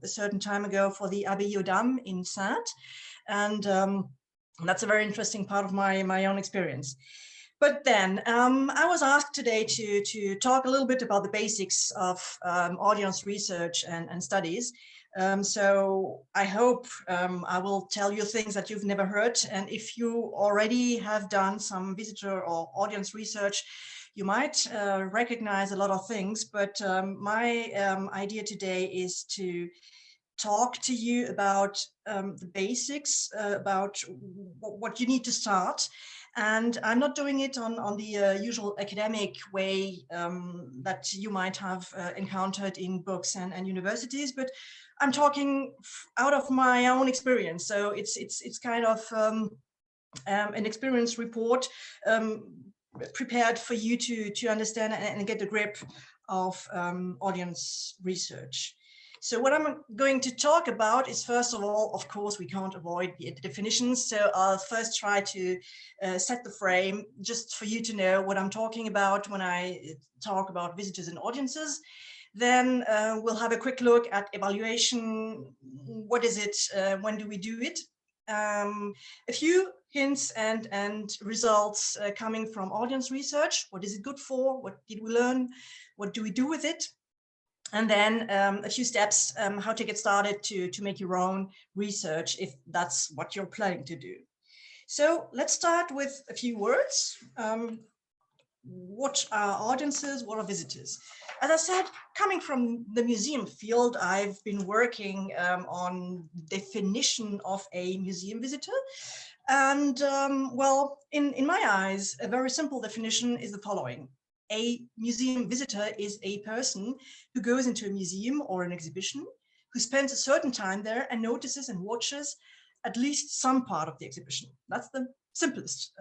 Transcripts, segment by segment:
a certain time ago for the Abbaye aux Dames in Saintes. And that's a very interesting part of my own experience. But then I was asked today to talk a little bit about the basics of audience research and studies. So I hope I will tell you things that you've never heard. And if you already have done some visitor or audience research, you might recognize a lot of things. But my idea today is to talk to you about the basics, about what you need to start. And I'm not doing it on the usual academic way that you might have encountered in books and universities, but I'm talking out of my own experience. So it's kind of an experience report prepared for you to understand and get a grip of audience research. So what I'm going to talk about is, first of all, of course, we can't avoid the definitions. So I'll first try to set the frame just for you to know what I'm talking about when I talk about visitors and audiences. Then we'll have a quick look at evaluation. What is it? When do we do it? A few hints and results coming from audience research. What is it good for? What did we learn? What do we do with it? And then a few steps how to get started to make your own research if that's what you're planning to do. So let's start with a few words. What are audiences? What are visitors? As I said, coming from the museum field, I've been working on definition of a museum visitor. And well, in my eyes, a very simple definition is the following. A museum visitor is a person who goes into a museum or an exhibition, who spends a certain time there and notices and watches at least some part of the exhibition. That's the simplest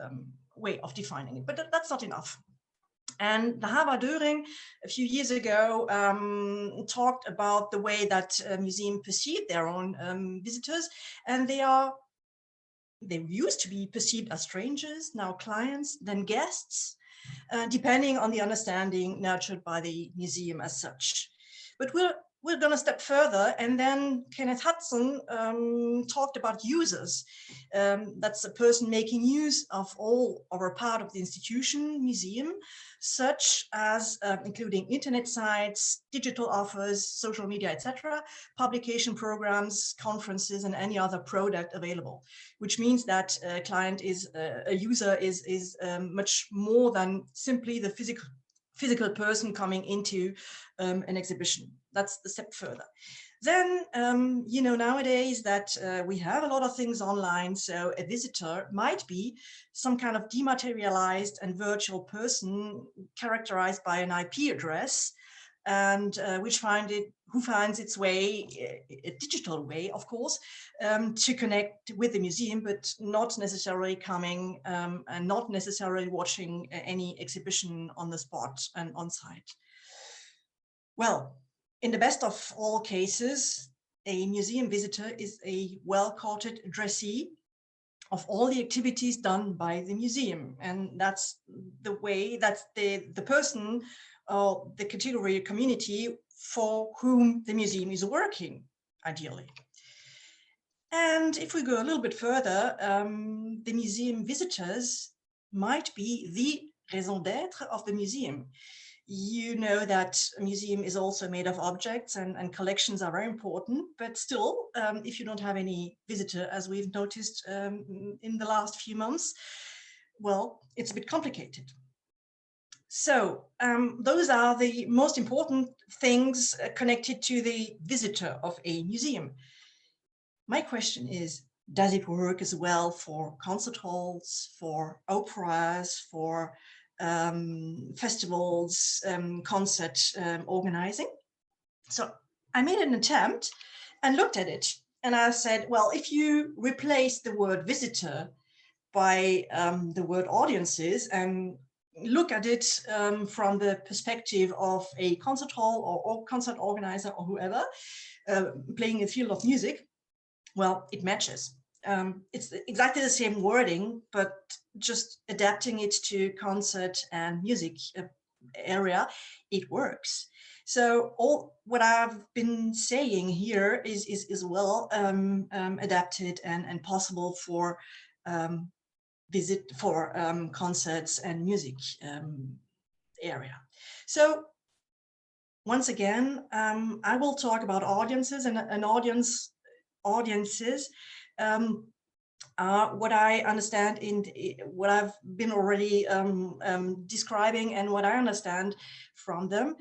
way of defining it, but that's not enough. And the Hava Döring a few years ago talked about the way that museums perceive their own visitors, and they used to be perceived as strangers, now clients, then guests, depending on the understanding nurtured by the museum as such. But we're going to step further, and then Kenneth Hudson talked about users. That's a person making use of all or a part of the institution, museum, such as including internet sites, digital offers, social media, etc., publication programs, conferences, and any other product available, which means that a client is a user is much more than simply the physical person coming into an exhibition. That's the step further. Then, you know, nowadays that we have a lot of things online, so a visitor might be some kind of dematerialized and virtual person characterized by an IP address, and who finds its way, a digital way, of course, to connect with the museum, but not necessarily coming and not necessarily watching any exhibition on the spot and on site. Well, in the best of all cases, a museum visitor is a well-courted addressee of all the activities done by the museum. And that's the way, that's the person or the category community for whom the museum is working, ideally. And if we go a little bit further, the museum visitors might be the raison d'être of the museum. You know that a museum is also made of objects, and collections are very important, but still, if you don't have any visitor, as we've noticed in the last few months, well, it's a bit complicated. So those are the most important things connected to the visitor of a museum. My question is, does it work as well for concert halls, for operas, for festivals, concert organizing? So I made an attempt and looked at it, and I said, well, if you replace the word visitor by the word audiences and look at it from the perspective of a concert hall or concert organizer or whoever playing a field of music, well, it matches. It's exactly the same wording, but just adapting it to concert and music area, it works. So all what I've been saying here is well adapted and possible for concerts and music area. So once again, I will talk about audiences and audiences. What I understand what I've been already describing and what I understand from them.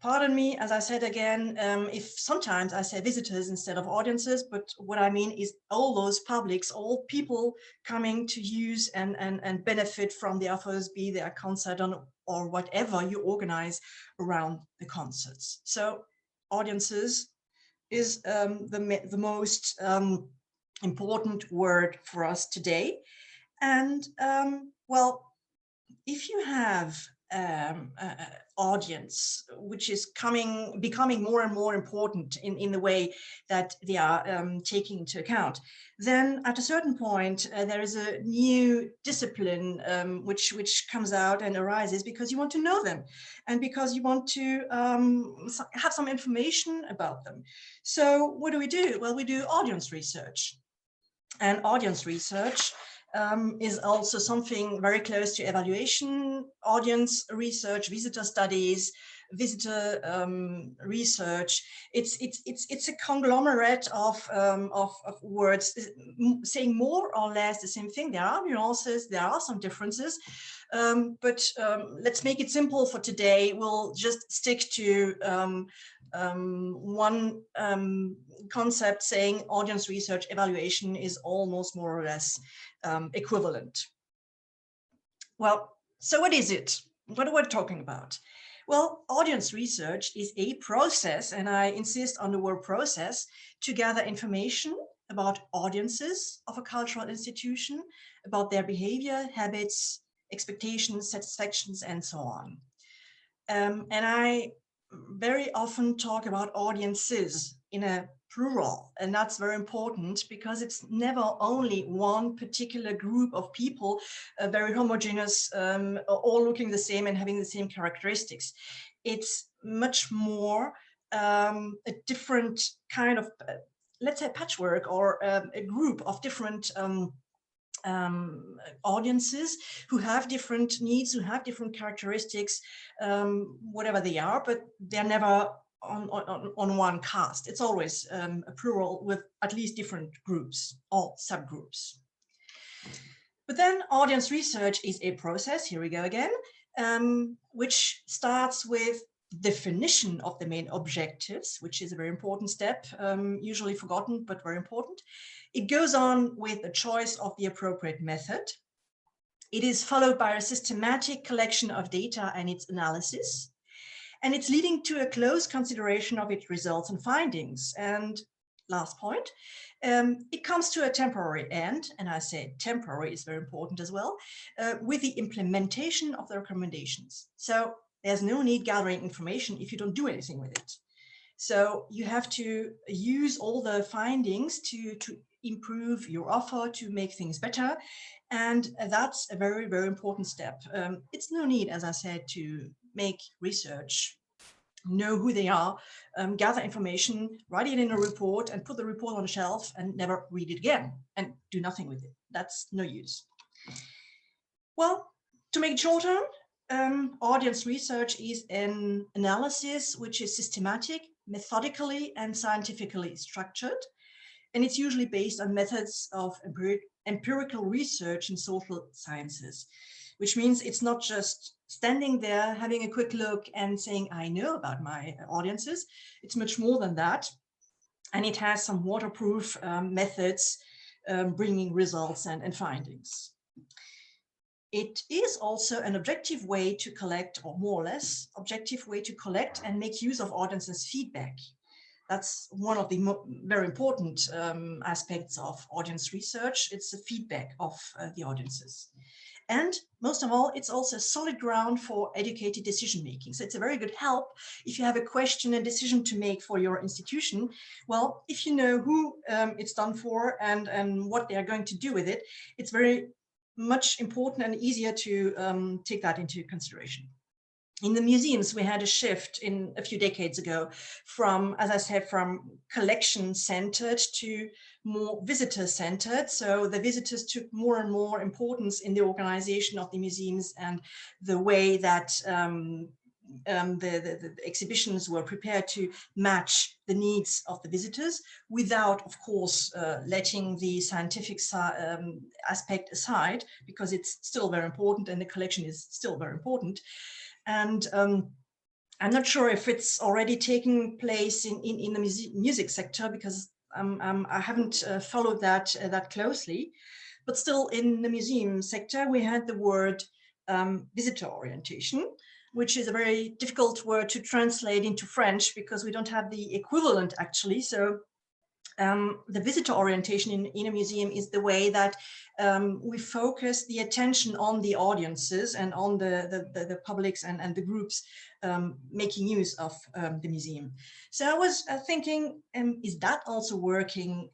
Pardon me, as I said again, if sometimes I say visitors instead of audiences, but what I mean is all those publics, all people coming to use and benefit from the offers, be they a concert or whatever you organize around the concerts. So audiences is the most important word for us today. And well, if you have audience, which is becoming more and more important in the way that they are taking into account, then at a certain point there is a new discipline which comes out and arises because you want to know them and because you want to have some information about them. So what do? Well, we do audience research. And audience research is also something very close to evaluation, audience research, visitor studies, visitor research. It's a conglomerate of words saying more or less the same thing. There are nuances, there are some differences, but let's make it simple for today. We'll just stick to one concept saying audience research evaluation is almost more or less equivalent. Well, so what is it? What are we talking about? Well, audience research is a process, and I insist on the word process, to gather information about audiences of a cultural institution, about their behavior, habits, expectations, satisfactions, and so on. And I very often talk about audiences in a plural, and that's very important because it's never only one particular group of people, very homogeneous, all looking the same and having the same characteristics. It's much more a different kind of, let's say, patchwork or a group of different audiences who have different needs, who have different characteristics, whatever they are, but they're never on one cast. It's always a plural with at least different groups or subgroups. But then audience research is a process, here we go again, which starts with definition of the main objectives, which is a very important step, usually forgotten, but very important. It goes on with the choice of the appropriate method. It is followed by a systematic collection of data and its analysis. And it's leading to a close consideration of its results and findings. And last point, it comes to a temporary end, and I say temporary is very important as well, with the implementation of the recommendations. So there's no need gathering information if you don't do anything with it. So you have to use all the findings to improve your offer, to make things better. And that's a very, very important step. It's no need, as I said, to make research, know who they are, gather information, write it in a report and put the report on a shelf and never read it again and do nothing with it. That's no use. Well, to make it shorter, audience research is an analysis which is systematic, methodically and scientifically structured. And it's usually based on methods of empirical research in social sciences, which means it's not just standing there, having a quick look and saying, I know about my audiences. It's much more than that. And it has some waterproof methods bringing results and findings. It is also an objective way to collect, or more or less objective way to collect and make use of audiences' feedback. That's one of the very important aspects of audience research. It's the feedback of the audiences. And most of all, it's also a solid ground for educated decision making. So it's a very good help if you have a question and decision to make for your institution. Well, if you know who it's done for and what they are going to do with it, it's very much important and easier to take that into consideration. In the museums, we had a shift in a few decades ago from, as I said, from collection-centered to more visitor-centered. So the visitors took more and more importance in the organization of the museums and the way that the exhibitions were prepared to match the needs of the visitors, without, of course, letting the scientific aspect aside, because it's still very important and the collection is still very important. And I'm not sure if it's already taking place in the music sector, because I haven't followed that closely. But still, in the museum sector, we had the word visitor orientation, which is a very difficult word to translate into French because we don't have the equivalent actually. So the visitor orientation in a museum is the way that we focus the attention on the audiences and on the publics and the groups making use of the museum. So I was thinking, is that also working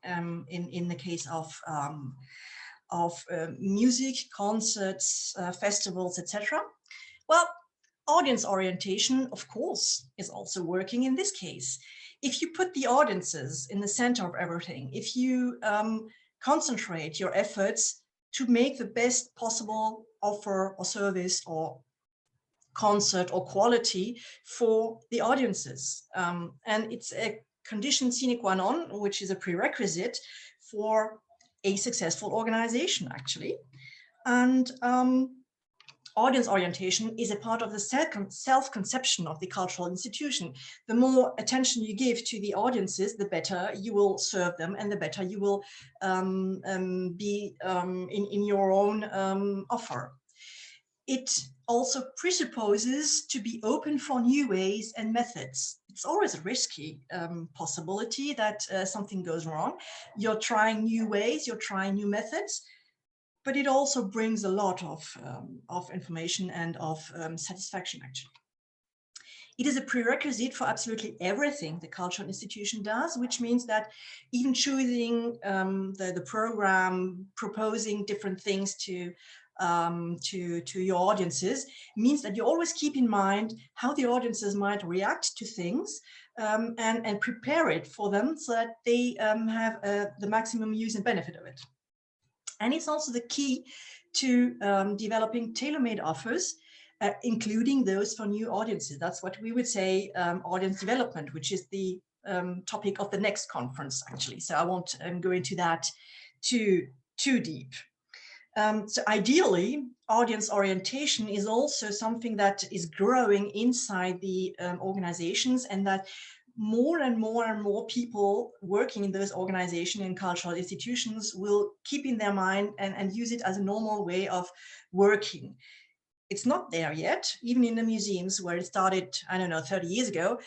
in the case of music, concerts, festivals, etc.? Well, audience orientation, of course, is also working in this case. If you put the audiences in the center of everything, if you concentrate your efforts to make the best possible offer or service or concert or quality for the audiences, and it's a condition sine qua non, which is a prerequisite for a successful organization, actually. And audience orientation is a part of the self-conception of the cultural institution. The more attention you give to the audiences, the better you will serve them and the better you will be in your own offer. It also presupposes to be open for new ways and methods. It's always a risky possibility that something goes wrong. You're trying new ways, you're trying new methods, but it also brings a lot of information and of satisfaction, actually. It is a prerequisite for absolutely everything the cultural institution does, which means that even choosing the program, proposing different things to your audiences, means that you always keep in mind how the audiences might react to things and prepare it for them so that they have the maximum use and benefit of it. And it's also the key to developing tailor-made offers, including those for new audiences. That's what we would say audience development, which is the topic of the next conference, actually. So I won't go into that too deep. So ideally, audience orientation is also something that is growing inside the organizations, and that more and more people working in those organizations and cultural institutions will keep in their mind and use it as a normal way of working. It's not there yet, even in the museums where it started, I don't know, 30 years ago.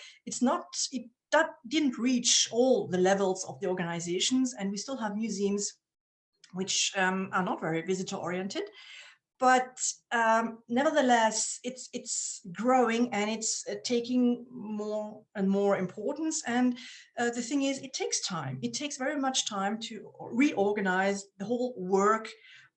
That didn't reach all the levels of the organizations, and we still have museums which are not very visitor oriented. But nevertheless, it's growing and it's taking more and more importance. And the thing is, it takes time. It takes very much time to reorganize the whole work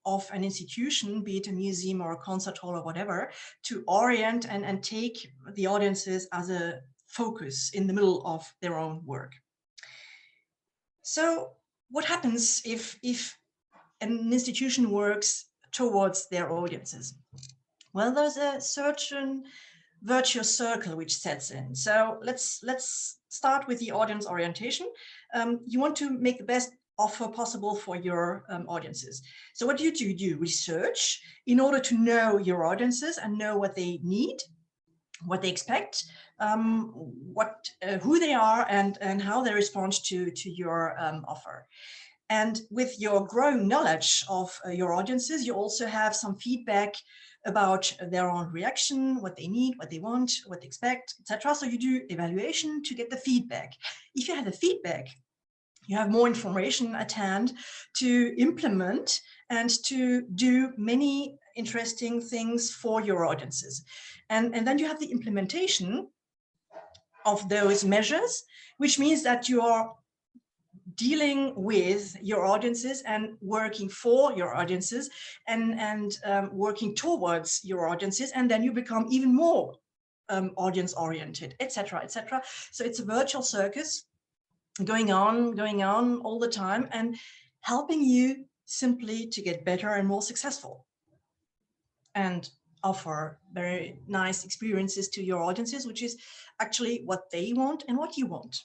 of an institution, be it a museum or a concert hall or whatever, to orient and take the audiences as a focus in the middle of their own work. So what happens if an institution works towards their audiences? Well, there's a certain virtuous circle which sets in. So let's start with the audience orientation. You want to make the best offer possible for your audiences. So what do? You do research in order to know your audiences and know what they need, what they expect, who they are, and how they respond to your offer. And with your growing knowledge of your audiences, you also have some feedback about their own reaction, what they need, what they want, what they expect, etc. So you do evaluation to get the feedback. If you have the feedback, you have more information at hand to implement and to do many interesting things for your audiences. And then you have the implementation of those measures, which means that you are dealing with your audiences and working for your audiences and working towards your audiences, and then you become even more audience oriented, etc., etc. So it's a virtual circus going on all the time and helping you simply to get better and more successful and offer very nice experiences to your audiences, which is actually what they want and what you want.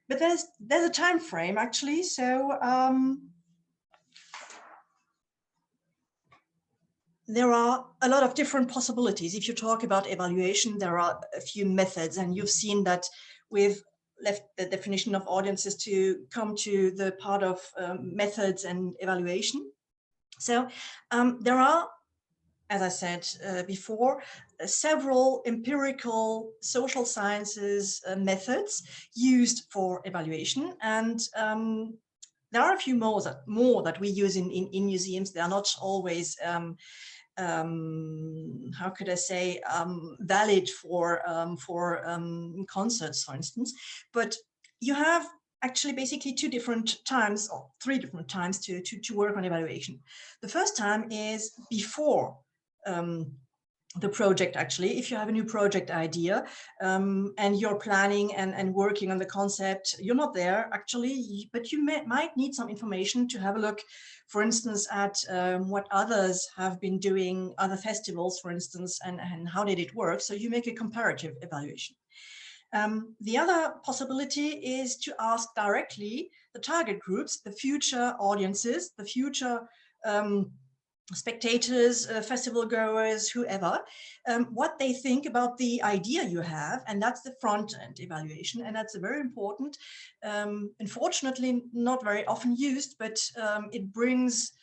But there's a time frame actually. So there are a lot of different possibilities. If you talk about evaluation, there are a few methods, and you've seen that we've left the definition of audiences to come to the part of methods and evaluation. So there are, as I said before, several empirical social sciences methods used for evaluation, and there are a few more that we use in museums. They are not always how could I say, valid for concerts, for instance, but you have actually basically two different times or three different times to work on evaluation. The first time is before the project. Actually, if you have a new project idea and you're planning and working on the concept, you're not there actually, but you might need some information to have a look, for instance, at what others have been doing, other festivals, for instance, and how did it work. So you make a comparative evaluation. The other possibility is to ask directly the target groups, the future audiences, the future spectators, festival goers, whoever, what they think about the idea you have, and that's the front-end evaluation, and that's a very important, unfortunately not very often used, but it brings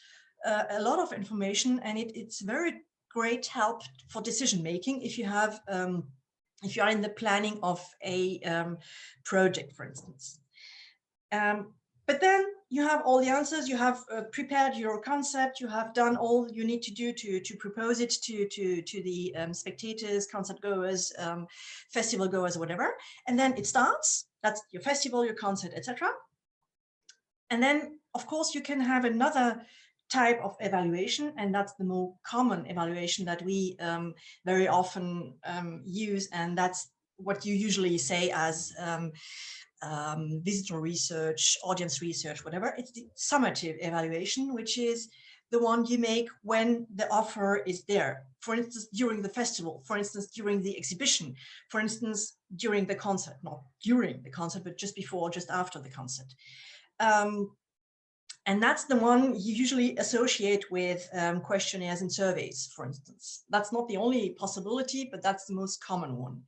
a lot of information, and it's very great help for decision making if you have if you are in the planning of a project, for instance. But then you have all the answers, you have prepared your concept, you have done all you need to do to propose it to the spectators, concert goers, festival goers, whatever. And then it starts. That's your festival, your concert, etc. And then, of course, you can have another type of evaluation, and that's the more common evaluation that we very often use, and that's what you usually say as visitor research, audience research, whatever. It's the summative evaluation, which is the one you make when the offer is there. For instance, during the festival, for instance, during the exhibition, for instance, during the concert, not during the concert, but just before, just after the concert. And that's the one you usually associate with questionnaires and surveys, for instance. That's not the only possibility, but that's the most common one.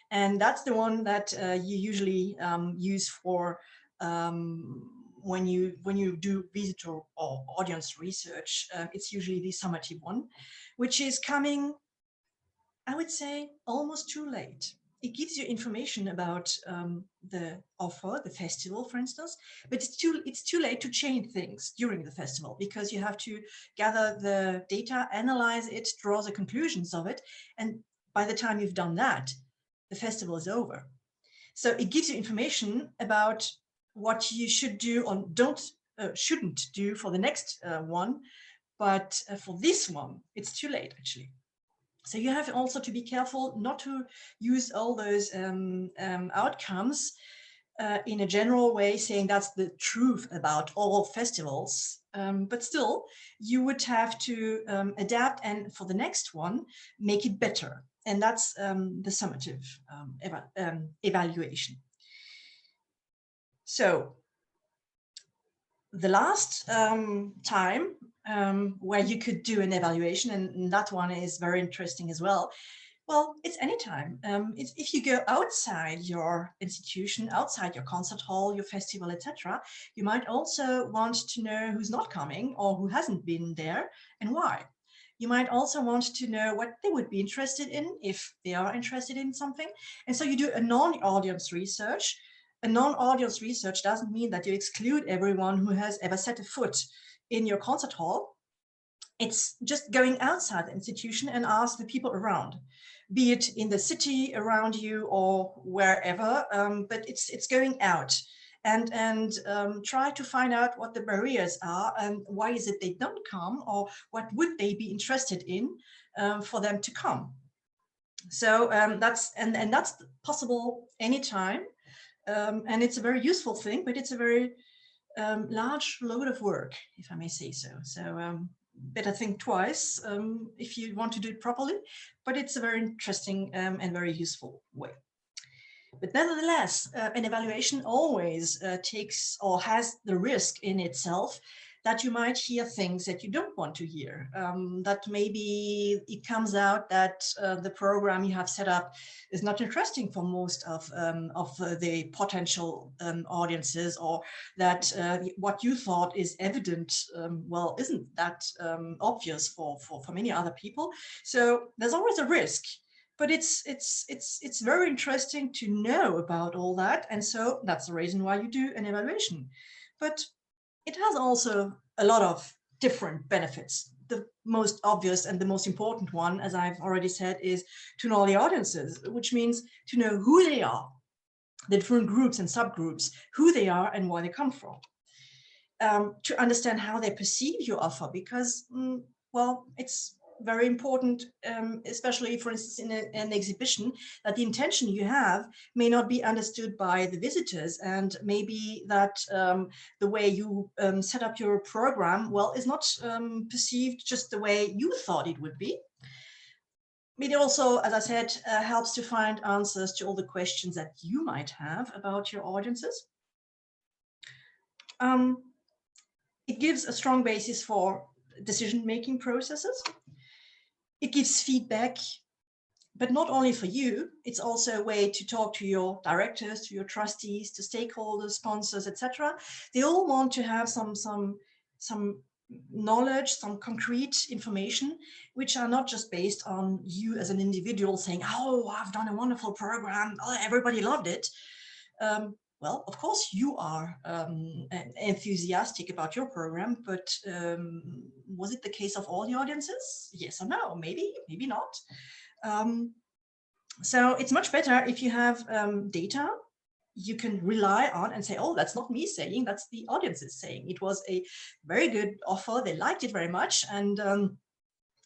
And that's the one that you usually use for when you do visitor or audience research. It's usually the summative one, which is coming, I would say, almost too late. It gives you information about the offer, the festival, for instance, but it's too late to change things during the festival, because you have to gather the data, analyze it, draw the conclusions of it, and by the time you've done that, the festival is over. So it gives you information about what you should do or shouldn't do for the next one, but for this one, it's too late actually. So you have also to be careful not to use all those outcomes in a general way, saying that's the truth about all festivals. But still, you would have to adapt and for the next one, make it better. And that's the summative evaluation. So the last time where you could do an evaluation, and that one is very interesting as well. Well, it's anytime. If you go outside your institution, outside your concert hall, your festival, etc., you might also want to know who's not coming or who hasn't been there and why. You might also want to know what they would be interested in, if they are interested in something. And so you do a non-audience research. A non-audience research doesn't mean that you exclude everyone who has ever set a foot in your concert hall. It's just going outside the institution and ask the people around, be it in the city around you or wherever, but it's going out and try to find out what the barriers are and why is it they don't come, or what would they be interested in for them to come. So that's possible anytime, and it's a very useful thing, but it's a very large load of work, if I may say so. So better think twice if you want to do it properly, but it's a very interesting and very useful way. But nevertheless, an evaluation always takes or has the risk in itself that you might hear things that you don't want to hear, that maybe it comes out that the program you have set up is not interesting for most of the potential audiences, or that what you thought is evident, well, isn't that obvious for many other people. So there's always a risk. But it's very interesting to know about all that. And so that's the reason why you do an evaluation. But it has also a lot of different benefits. The most obvious and the most important one, as I've already said, is to know the audiences, which means to know who they are, the different groups and subgroups, who they are and where they come from. To understand how they perceive your offer, because, well, it's very important, especially, for instance, in an exhibition, that the intention you have may not be understood by the visitors, and maybe that the way you set up your program, well, is not perceived just the way you thought it would be. It also, as I said, helps to find answers to all the questions that you might have about your audiences. It gives a strong basis for decision-making processes. It gives feedback, but not only for you, it's also a way to talk to your directors, to your trustees, to stakeholders, sponsors, etc. They all want to have some knowledge, some concrete information, which are not just based on you as an individual saying, oh, I've done a wonderful program, oh, everybody loved it. Well, of course, you are enthusiastic about your program, but was it the case of all the audiences? Yes or no? Maybe, maybe not. So it's much better if you have data you can rely on and say, oh, that's not me saying, that's the audiences saying. It was a very good offer. They liked it very much. And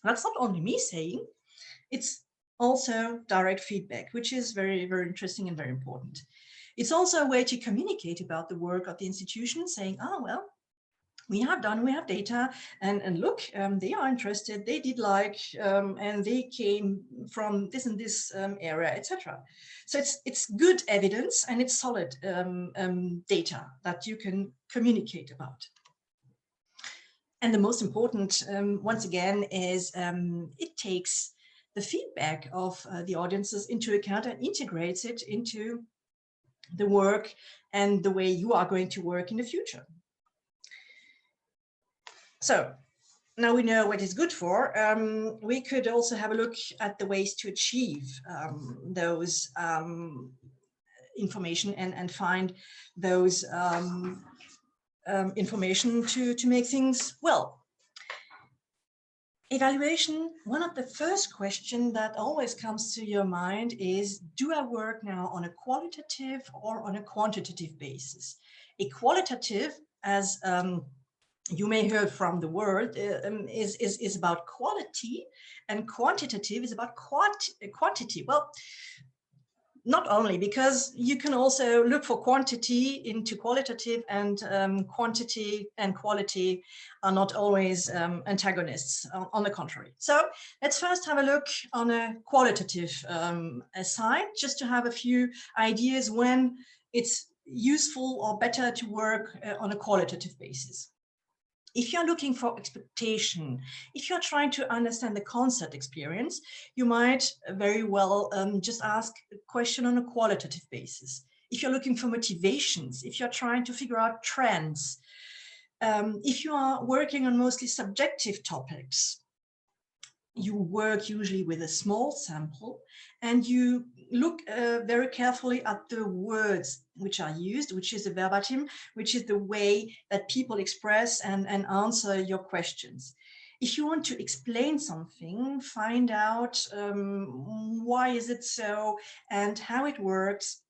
that's not only me saying, it's also direct feedback, which is very, very interesting and very important. It's also a way to communicate about the work of the institution, saying, oh, well, we have data, and look, they are interested, they did like, and they came from this and this area, etc. So it's good evidence, and it's solid data that you can communicate about. And the most important, once again, is it takes the feedback of the audiences into account and integrates it into the work and the way you are going to work in the future. So now we know what it's good for. We could also have a look at the ways to achieve those information and find those information to make things well. Evaluation, one of the first questions that always comes to your mind is, do I work now on a qualitative or on a quantitative basis? A qualitative, as you may hear from the word, is about quality, and quantitative is about quantity. Well, not only, because you can also look for quantity into qualitative, and quantity and quality are not always antagonists, on the contrary. So let's first have a look on a qualitative side, just to have a few ideas when it's useful or better to work on a qualitative basis. If you're looking for expectation, if you're trying to understand the concert experience, you might very well just ask a question on a qualitative basis. If you're looking for motivations, if you're trying to figure out trends, if you are working on mostly subjective topics, you work usually with a small sample, and you look very carefully at the words which are used, which is the verbatim, which is the way that people express and answer your questions. If you want to explain something, find out why is it so and how it works.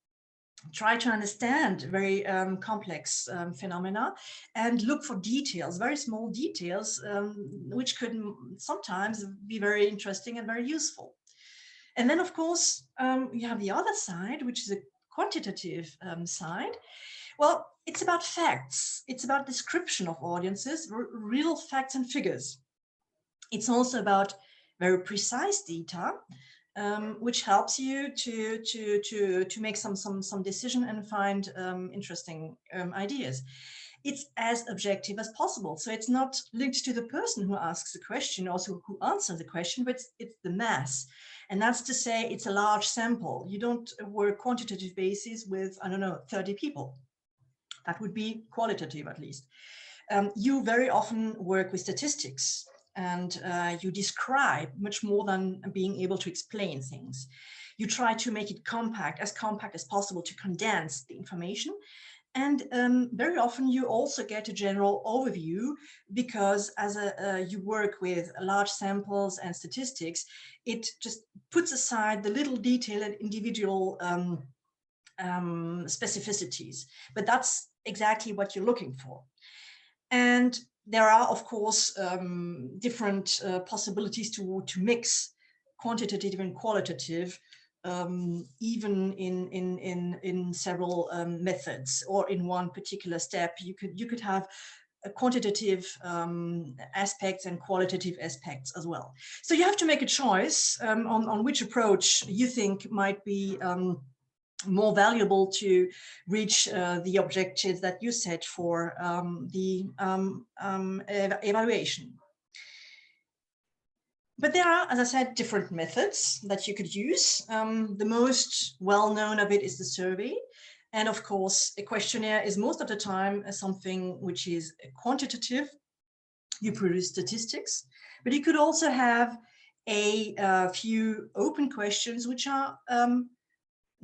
Try to understand very complex phenomena, and look for details, very small details, which could sometimes be very interesting and very useful. And then, of course, you have the other side, which is a quantitative side. Well, it's about facts. It's about description of audiences, real facts and figures. It's also about very precise data, which helps you to make some decision and find interesting ideas. It's as objective as possible. So it's not linked to the person who asks the question, also who answers the question, but it's the mass. And that's to say, it's a large sample. You don't work quantitative basis with, I don't know, 30 people. That would be qualitative, at least. You very often work with statistics, and you describe much more than being able to explain things. You try to make it compact as possible, to condense the information. And very often you also get a general overview, because as you work with large samples and statistics, it just puts aside the little detail and individual specificities. But that's exactly what you're looking for. And there are, of course, different possibilities to mix quantitative and qualitative, even in several methods, or in one particular step. You could have a quantitative aspects and qualitative aspects as well. So you have to make a choice on which approach you think might be more valuable to reach the objectives that you set for the evaluation. But there are, as I said, different methods that you could use. The most well-known of it is the survey. And of course, a questionnaire is most of the time something which is quantitative. You produce statistics, but you could also have a few open questions, which are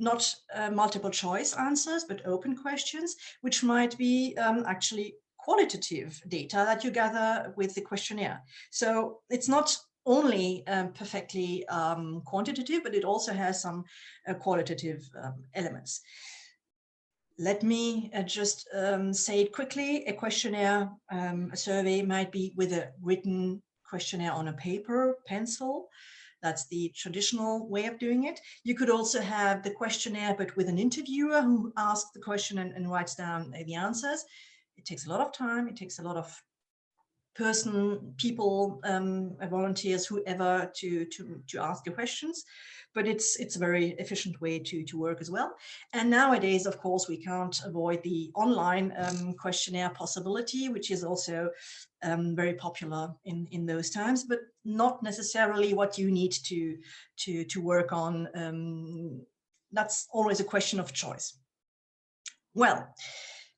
not multiple choice answers, but open questions, which might be actually qualitative data that you gather with the questionnaire. So it's not only perfectly quantitative, but it also has some qualitative elements. Let me just say it quickly. A questionnaire, a survey might be with a written questionnaire on a paper, pencil. That's the traditional way of doing it. You could also have the questionnaire, but with an interviewer who asks the question and writes down the answers. It takes a lot of time. It takes a lot of people, volunteers, whoever to ask the questions. But it's a very efficient way to work as well. And nowadays, of course, we can't avoid the online questionnaire possibility, which is also very popular in those times, but not necessarily what you need to work on. That's always a question of choice. Well,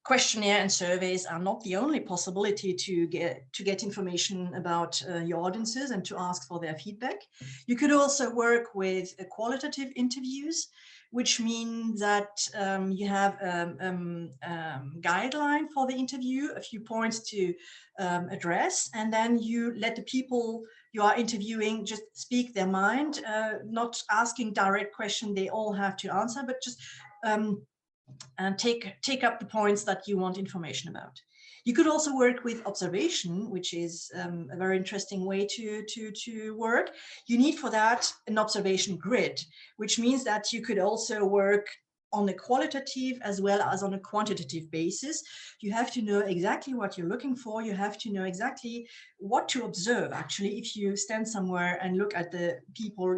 questionnaire and surveys are not the only possibility to get information about your audiences and to ask for their feedback. You could also work with qualitative interviews, which means that you have a guideline for the interview, a few points to address, and then you let the people you are interviewing just speak their mind, not asking direct questions they all have to answer, but just and take up the points that you want information about. You could also work with observation, which is a very interesting way to work. You need for that an observation grid, which means that you could also work on a qualitative as well as on a quantitative basis. You have to know exactly what you're looking for. You have to know exactly what to observe. Actually, if you stand somewhere and look at the people,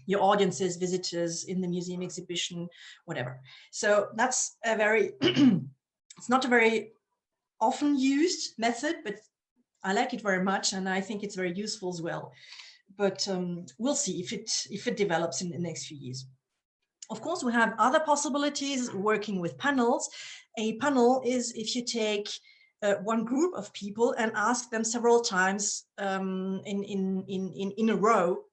your audiences, visitors in the museum exhibition, whatever. So that's a very, it's not a very often used method, but I like it very much, and I think it's very useful as well. But we'll see if it develops in the next few years. Of course, we have other possibilities working with panels. A panel is if you take one group of people and ask them several times in a row,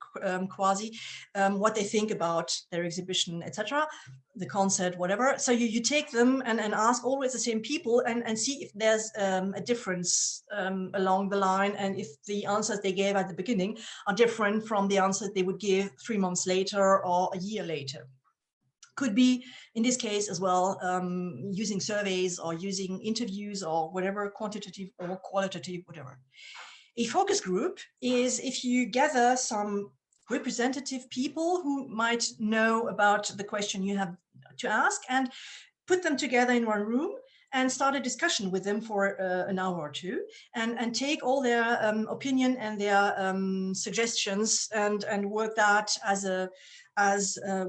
quasi, what they think about their exhibition, etc., the concert, whatever. So you take them and ask always the same people and see if there's a difference along the line, and if the answers they gave at the beginning are different from the answers they would give 3 months later or a year later. Could be, in this case as well, using surveys or using interviews or whatever, quantitative or qualitative, whatever. A focus group is if you gather some representative people who might know about the question you have to ask, and put them together in one room and start a discussion with them for an hour or two, and take all their opinion and their suggestions and work that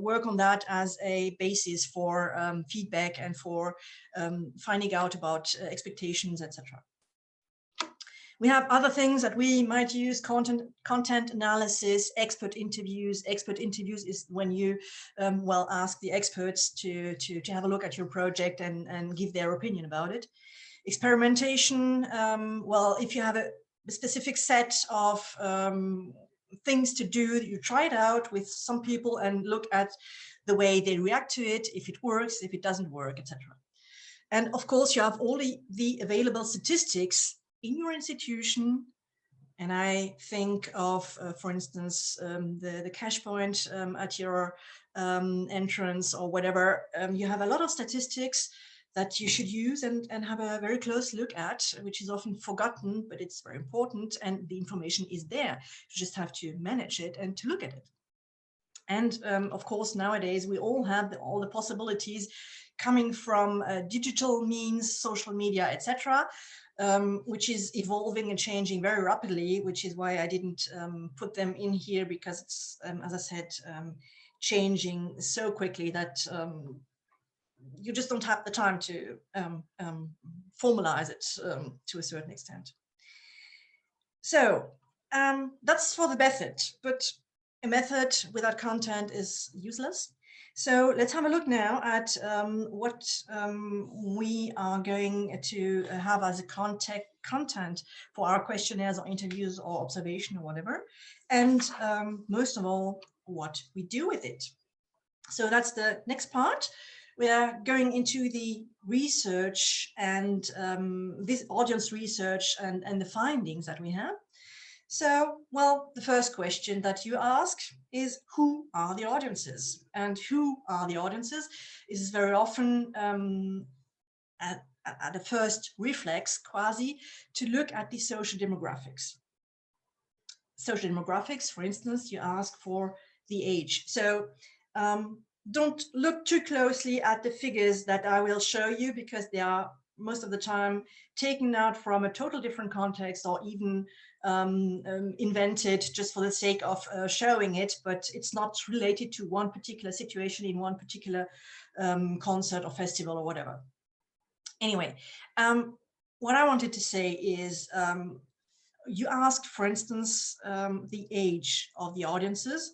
work on that as a basis for feedback and for finding out about expectations, etc. We have other things that we might use: content analysis, expert interviews. Expert interviews is when you well, ask the experts to have a look at your project and give their opinion about it. Experimentation, well, if you have a specific set of things to do, you try it out with some people and look at the way they react to it, if it works, if it doesn't work, etc. And of course, you have all the available statistics in your institution. And I think of, for instance, the cash point at your entrance or whatever. You have a lot of statistics that you should use and have a very close look at, which is often forgotten, but it's very important, and the information is there. You just have to manage it and to look at it. And of course, nowadays we all have all the possibilities coming from digital means, social media, etc., which is evolving and changing very rapidly, which is why I didn't put them in here, because it's, as I said, changing so quickly that you just don't have the time to formalize it to a certain extent. So that's for the method, but a method without content is useless. So let's have a look now at what we are going to have as a content for our questionnaires or interviews or observation or whatever. And most of all, what we do with it. So that's the next part. We are going into the research and this audience research and the findings that we have. So, well, the first question that you ask is, who are the audiences? And who are the audiences is very often at the first reflex, quasi, to look at the social demographics. Social demographics, for instance, you ask for the age. So don't look too closely at the figures that I will show you, because they are most of the time taken out from a total different context, or even invented just for the sake of showing it, but it's not related to one particular situation in one particular concert or festival or whatever. Anyway, what I wanted to say is, you asked, for instance, the age of the audiences.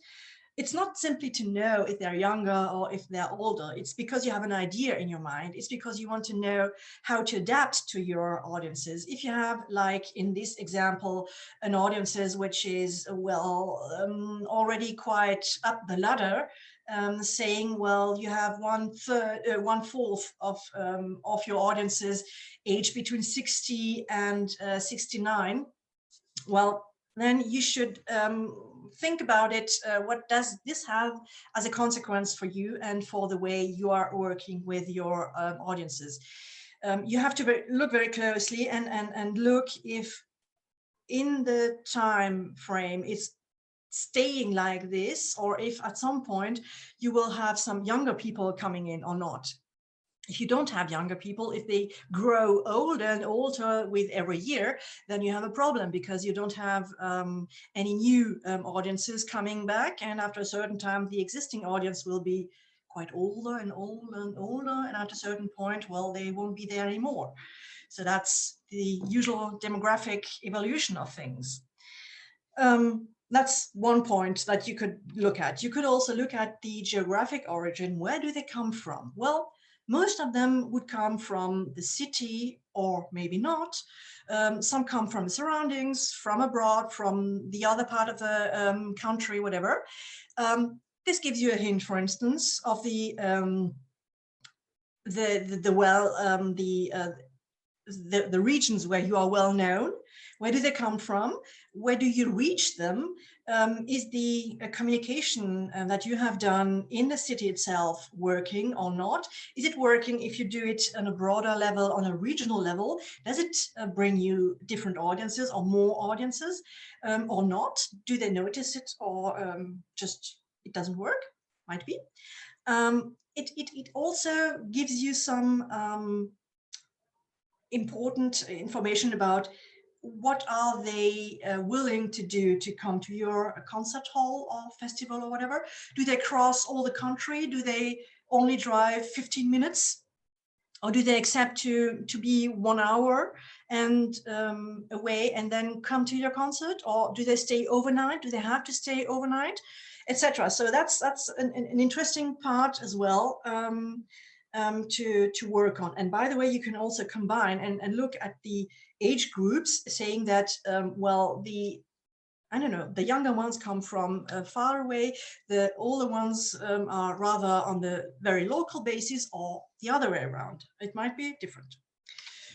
It's not simply to know if they're younger or if they're older. It's because you have an idea in your mind. It's because you want to know how to adapt to your audiences. If you have, like in this example, an audiences which is, well, already quite up the ladder, saying, well, you have 1/4 of your audiences aged between 60 and 69. Well, then you should think about it. What does this have as a consequence for you and for the way you are working with your audiences? You have to look very closely and look if in the time frame it's staying like this, or if at some point you will have some younger people coming in or not. If you don't have younger people, if they grow older and older with every year, then you have a problem, because you don't have any new audiences coming back. And after a certain time, the existing audience will be quite older and older and older. And at a certain point, well, they won't be there anymore. So that's the usual demographic evolution of things. That's one point that you could look at. You could also look at the geographic origin. Where do they come from? Well, most of them would come from the city, or maybe not. Some come from the surroundings, from abroad, from the other part of the country, whatever. This gives you a hint, for instance, of the the regions where you are well known? Where do they come from? Where do you reach them? Is the communication that you have done in the city itself working or not? Is it working if you do it on a broader level, on a regional level? Does it bring you different audiences or more audiences or not? Do they notice it, or just it doesn't work? Might be. It also gives you some important information about what are they willing to do to come to your concert hall or festival or whatever. Do they cross all the country? Do they only drive 15 minutes? Or do they accept to be 1 hour and away and then come to your concert? Or do they stay overnight? Do they have to stay overnight, etc.? So that's an interesting part as well to work on. And by the way, you can also combine and look at the age groups, saying that well, I don't know, the younger ones come from far away, the older ones are rather on the very local basis, or the other way around. It might be different.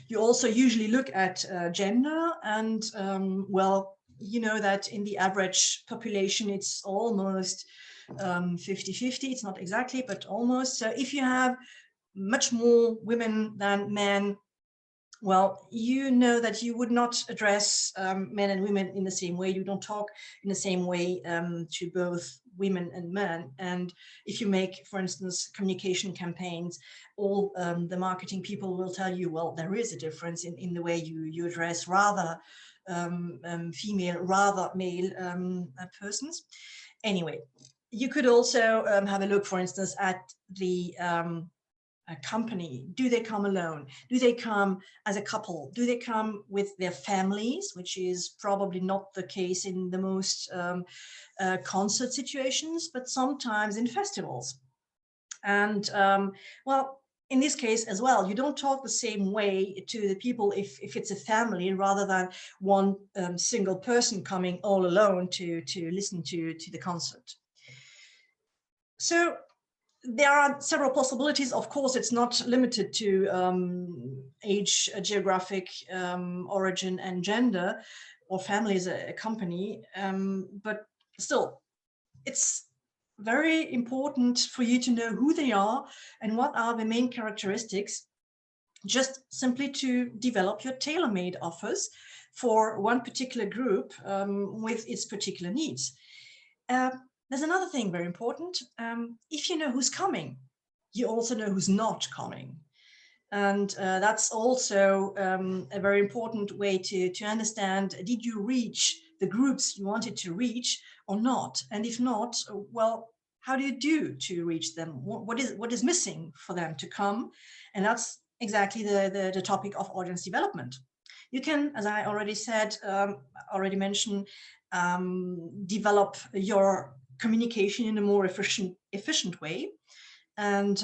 You also usually look at gender, and well, you know that in the average population, it's almost 50-50. It's not exactly, but almost. So if you have much more women than men, well, you know that you would not address men and women in the same way. You don't talk in the same way to both women and men. And if you make, for instance, communication campaigns, all the marketing people will tell you, well, there is a difference in the way you address rather female, rather male persons. Anyway, you could also have a look, for instance, at the a company. Do they come alone? Do they come as a couple? Do they come with their families, which is probably not the case in the most concert situations, but sometimes in festivals. And well, in this case as well, you don't talk the same way to the people if it's a family rather than one single person coming all alone to listen to the concert. So there are several possibilities. Of course, it's not limited to age, geographic origin and gender, or family as a company, but still, it's very important for you to know who they are and what are the main characteristics, just simply to develop your tailor-made offers for one particular group with its particular needs. There's another thing very important. If you know who's coming, you also know who's not coming. And that's also a very important way to understand, did you reach the groups you wanted to reach or not? And if not, well, how do you do to reach them? What is missing for them to come? And that's exactly the topic of audience development. You can, as I already said, already mentioned, develop your communication in a more efficient way, and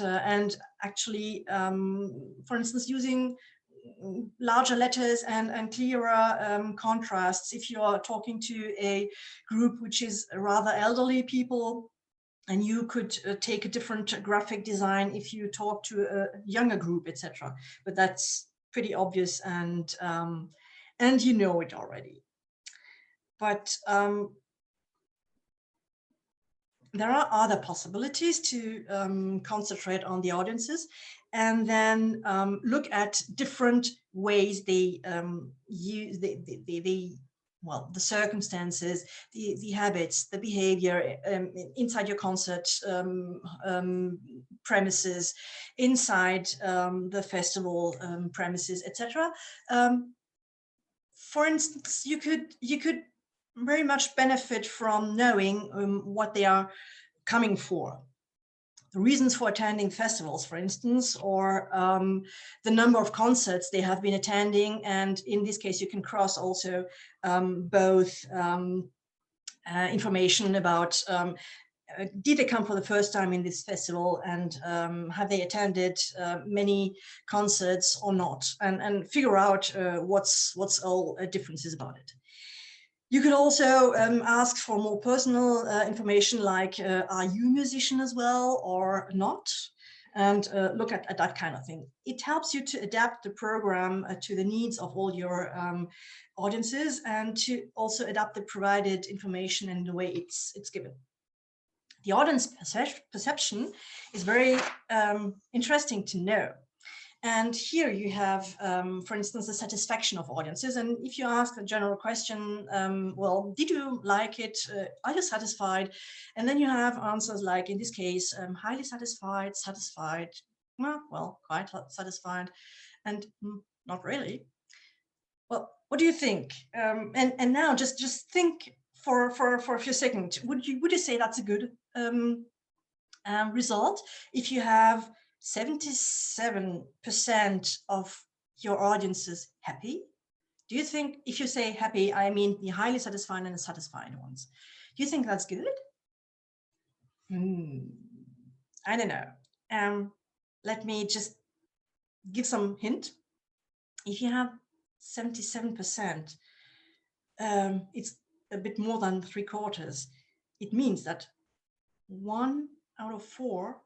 actually, for instance, using larger letters and clearer contrasts. If you are talking to a group which is rather elderly people, and you could take a different graphic design if you talk to a younger group, etc. But that's pretty obvious, and you know it already. But there are other possibilities to concentrate on the audiences, and then look at different ways they use well, the circumstances, the habits, the behavior inside your concert premises, inside the festival premises, etc. For instance, you could very much benefit from knowing what they are coming for. The reasons for attending festivals, for instance, or the number of concerts they have been attending. And in this case, you can cross also both information about did they come for the first time in this festival, and have they attended many concerts or not, and figure out what's all differences about it. You could also ask for more personal information, like are you a musician as well or not? and look at that kind of thing. It helps you to adapt the program to the needs of all your audiences, and to also adapt the provided information and the way it's given. The audience perception is very interesting to know. And here you have, for instance, the satisfaction of audiences. And if you ask a general question, well, did you like it? Are you satisfied? And then you have answers like, in this case, highly satisfied, satisfied, well, quite satisfied, and not really. Well, what do you think? And now just think for a few seconds. Would you say that's a good result if you have 77% of your audiences happy? Do you think, if you say happy, I mean the highly satisfied and the satisfied ones, do you think that's good? I don't know. Let me just give some hint. If you have 77%, it's a bit more than 3/4. It means that 1 out of 4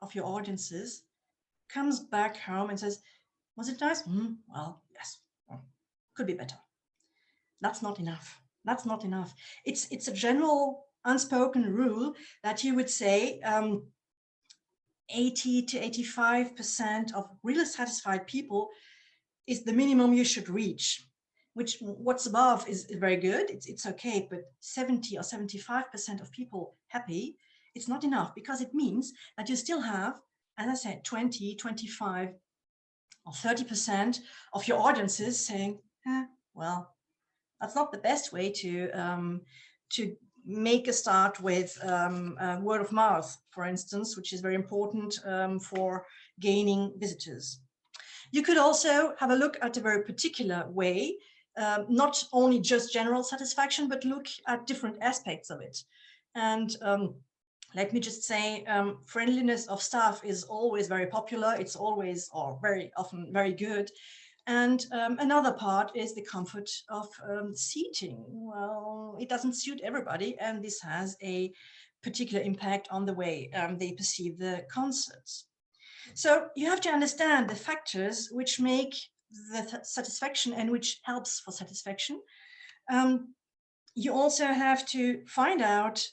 of your audiences comes back home and says, was it nice? Well, yes, could be better. That's not enough. That's not enough. It's a general unspoken rule that you would say 80 to 85% of really satisfied people is the minimum you should reach. What's above is very good, it's okay, but 70 or 75% of people happy, it's not enough, because it means that you still have, as I said, 20, 25 or 30% of your audiences saying, well, that's not the best way to make a start with word of mouth, for instance, which is very important for gaining visitors. You could also have a look at a very particular way, not only just general satisfaction, but look at different aspects of it. And let me just say, friendliness of staff is always very popular. It's always, or very often, very good. And another part is the comfort of seating. Well, it doesn't suit everybody, and this has a particular impact on the way they perceive the concerts. So you have to understand the factors which make the satisfaction and which helps for satisfaction. You also have to find out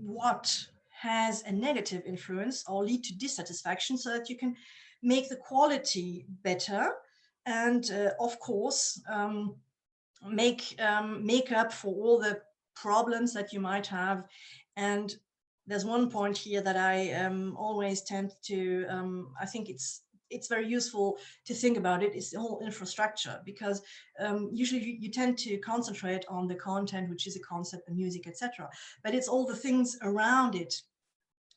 what has a negative influence or lead to dissatisfaction, so that you can make the quality better, and of course make up for all the problems that you might have. And there's one point here that I always tend to, I think it's very useful to think about it, is the whole infrastructure, because usually you tend to concentrate on the content, which is a concept, the music, etc. But it's all the things around it,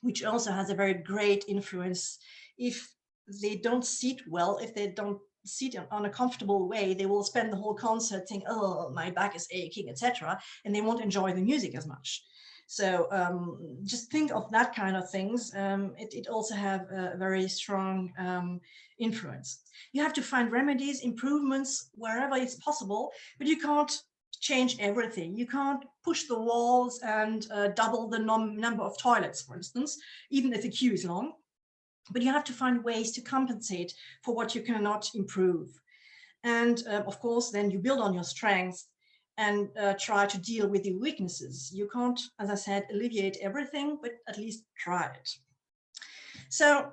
which also has a very great influence. If they don't sit well, if they don't sit on a comfortable way, they will spend the whole concert thinking, oh, my back is aching, etc. And they won't enjoy the music as much. So just think of that kind of things. It also have a very strong influence. You have to find remedies, improvements wherever it's possible, but you can't change everything. You can't push the walls and double the number of toilets, for instance, even if the queue is long. But you have to find ways to compensate for what you cannot improve. And of course, then you build on your strengths and try to deal with your weaknesses. You can't, as I said, alleviate everything, but at least try it. So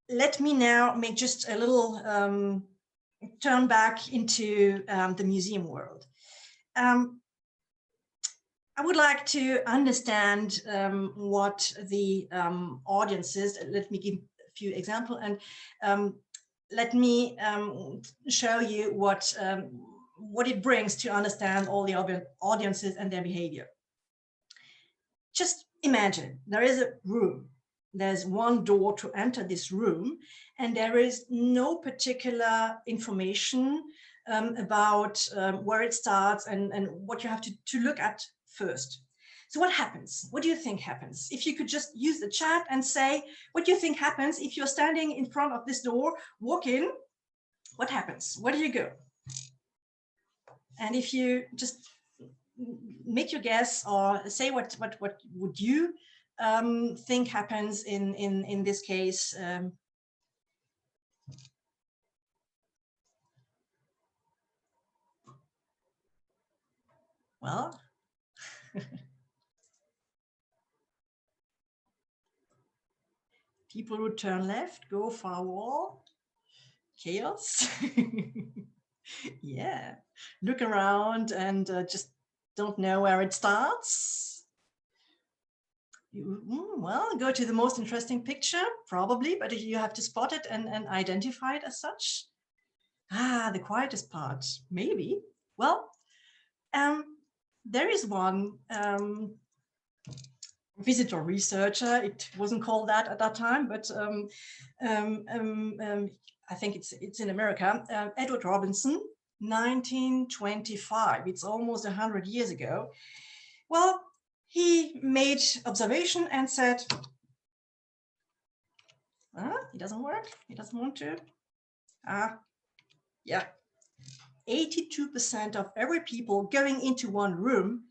let me now make just a little turn back into the museum world. I would like to understand what the audiences, let me give a few examples, and let me show you what it brings to understand all the audiences and their behavior. Just imagine there is a room. There's one door to enter this room, and there is no particular information about where it starts and what you have to look at first. So what happens? What do you think happens? If you could just use the chat and say, what do you think happens if you're standing in front of this door, walk in, what happens? Where do you go? And if you just make your guess or say what would you thing happens in this case. Well, people who turn left, go far wall, chaos. Yeah, look around and just don't know where it starts. Well, go to the most interesting picture, probably, but you have to spot it and identify it as such. Ah, the quietest part, maybe. Well, there is one visitor researcher. It wasn't called that at that time, but I think it's in America. Edward Robinson, 1925. It's almost 100 years ago. Well, he made observation and said, it doesn't work. He doesn't want to. Yeah. 82% of every people going into one room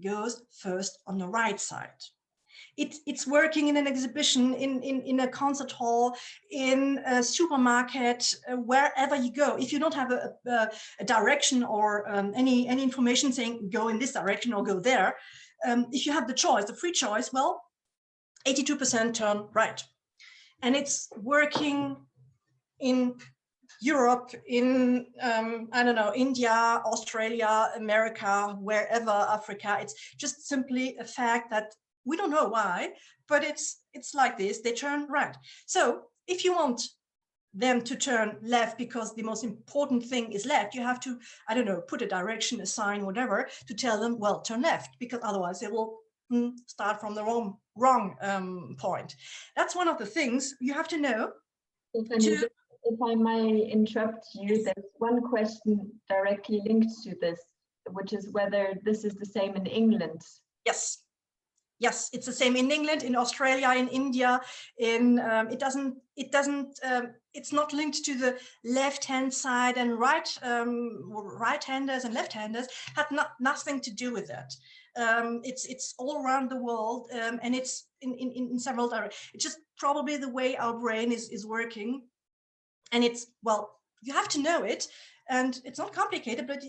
goes first on the right side. It's working in an exhibition, in a concert hall, in a supermarket, wherever you go. If you don't have a direction or any information saying go in this direction or go there, if you have the choice, the free choice, well, 82% turn right. And it's working in Europe, in, I don't know, India, Australia, America, wherever, Africa. It's just simply a fact that we don't know why, but it's like this, they turn right. So if you want them to turn left because the most important thing is left, you have to, I don't know, put a direction, a sign, whatever, to tell them, well, turn left, because otherwise they will start from the wrong point. That's one of the things you have to know. If I may interrupt you, there's one question directly linked to this, which is whether this is the same in England. Yes. Yes, it's the same in England, in Australia, in India. It's not linked to the left-hand side and right-handers and left-handers. Had nothing to do with that. It's all around the world, and it's in several directions. It's just probably the way our brain is working, and it's, well, you have to know it, and it's not complicated. But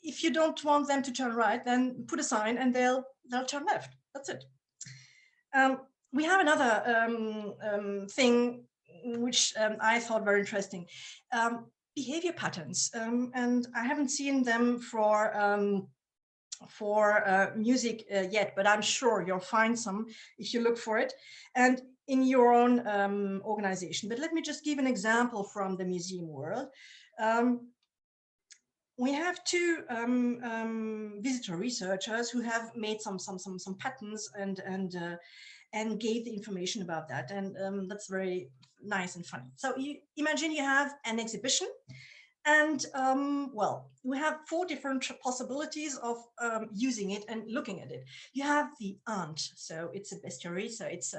if you don't want them to turn right, then put a sign, and they'll turn left. That's it. We have another thing which I thought very interesting. Behavior patterns, and I haven't seen them for music yet, but I'm sure you'll find some if you look for it, and in your own organization. But let me just give an example from the museum world. We have two visitor researchers who have made some patterns and gave the information about that, and that's very nice and funny. So you imagine you have an exhibition, and well, we have 4 different possibilities of using it and looking at it. You have the ant, so it's a bestiary, so it's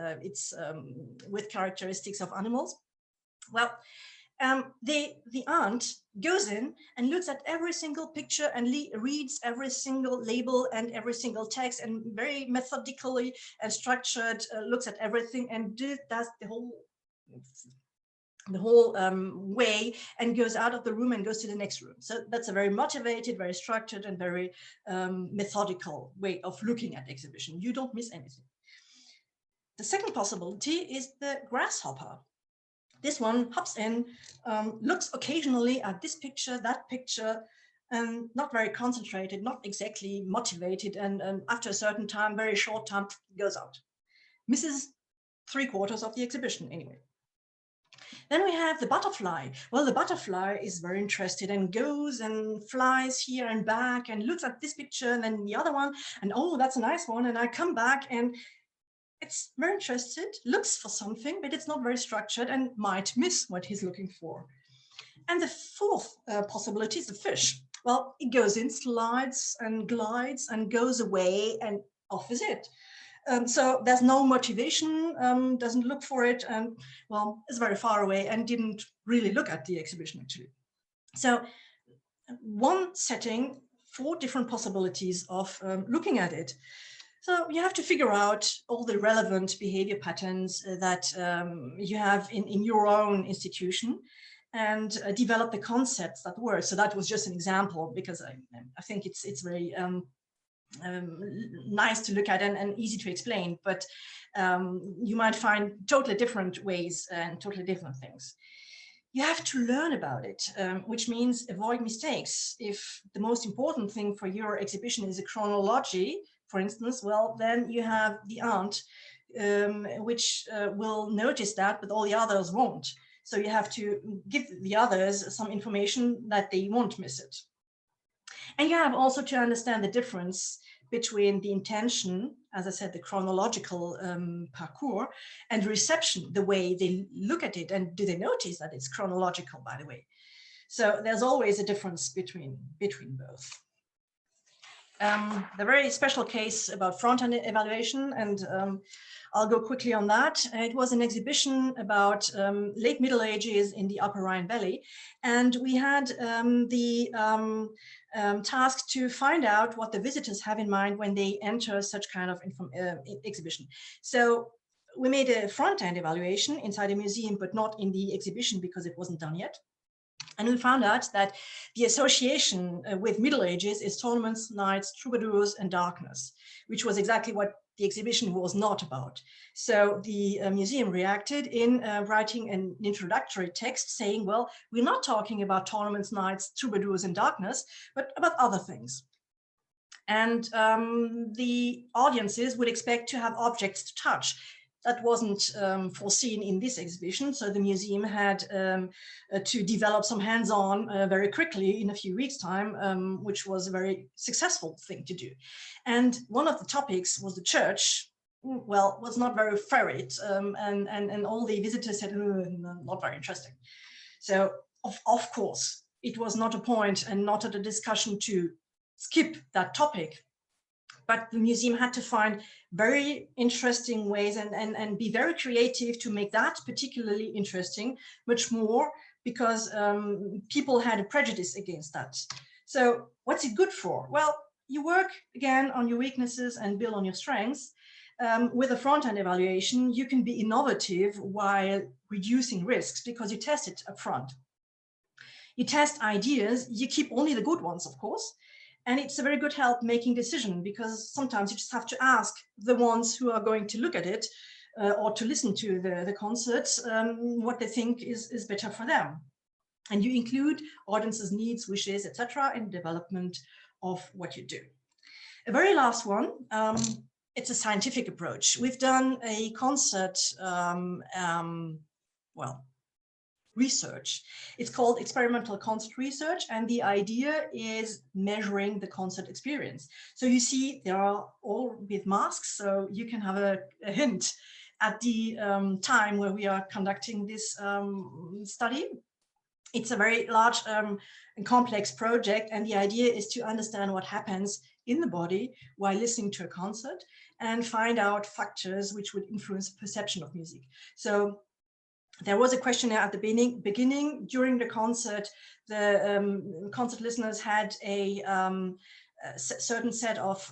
with characteristics of animals. Well, the ant goes in and looks at every single picture and reads every single label and every single text, and very methodically and structured looks at everything, and does the whole way, and goes out of the room and goes to the next room. So that's a very motivated, very structured, and very methodical way of looking at exhibition. You don't miss anything. The second possibility is the grasshopper. This one hops in, looks occasionally at this picture, that picture, and not very concentrated, not exactly motivated, and after a certain time, very short time, goes out. Misses 3/4 of the exhibition anyway. Then we have the butterfly. Well, the butterfly is very interested and goes and flies here and back and looks at this picture and then the other one, and oh, that's a nice one, and I come back, and it's very interested, looks for something, but it's not very structured and might miss what he's looking for. And the fourth possibility is the fish. Well, it goes in, slides and glides and goes away, and off is it. So there's no motivation, doesn't look for it, and well, is very far away and didn't really look at the exhibition actually. So one setting, 4 different possibilities of looking at it. So you have to figure out all the relevant behavior patterns that you have in your own institution, and develop the concepts that work. So that was just an example, because I think it's very nice to look at and easy to explain, but you might find totally different ways and totally different things. You have to learn about it, which means avoid mistakes. If the most important thing for your exhibition is a chronology, for instance, well, then you have the aunt, which will notice that, but all the others won't. So you have to give the others some information that they won't miss it. And you have also to understand the difference between the intention, as I said, the chronological parcours, and reception, the way they look at it, and do they notice that it's chronological, by the way. So there's always a difference between both. The very special case about front-end evaluation, and I'll go quickly on that. It was an exhibition about late Middle Ages in the Upper Rhine Valley, and we had the task to find out what the visitors have in mind when they enter such kind of exhibition. So we made a front-end evaluation inside a museum, but not in the exhibition because it wasn't done yet. And we found out that the association with Middle Ages is tournaments, knights, troubadours, and darkness, which was exactly what the exhibition was not about. So the museum reacted in writing an introductory text saying, well, we're not talking about tournaments, knights, troubadours, and darkness, but about other things. And the audiences would expect to have objects to touch. That wasn't foreseen in this exhibition, so the museum had to develop some hands-on very quickly in a few weeks' time, which was a very successful thing to do. And one of the topics was the church. Well, was not very favorite, and all the visitors said, not very interesting. So of course, it was not a point and not at a discussion to skip that topic. But the museum had to find very interesting ways and be very creative to make that particularly interesting, much more because people had a prejudice against that. So what's it good for? Well, you work again on your weaknesses and build on your strengths. With a front-end evaluation, you can be innovative while reducing risks because you test it up front. You test ideas, you keep only the good ones, of course. And it's a very good help making decision because sometimes you just have to ask the ones who are going to look at it or to listen to the concerts what they think is better for them. And you include audiences' needs, wishes, etc. in development of what you do. A very last one, it's a scientific approach. We've done a concert, research. It's called experimental concert research, and the idea is measuring the concert experience. So you see, they are all with masks, so you can have a hint at the time where we are conducting this study. It's a very large and complex project, and the idea is to understand what happens in the body while listening to a concert and find out factors which would influence perception of music. So there was a questionnaire at the beginning. During the concert, the concert listeners had a certain set of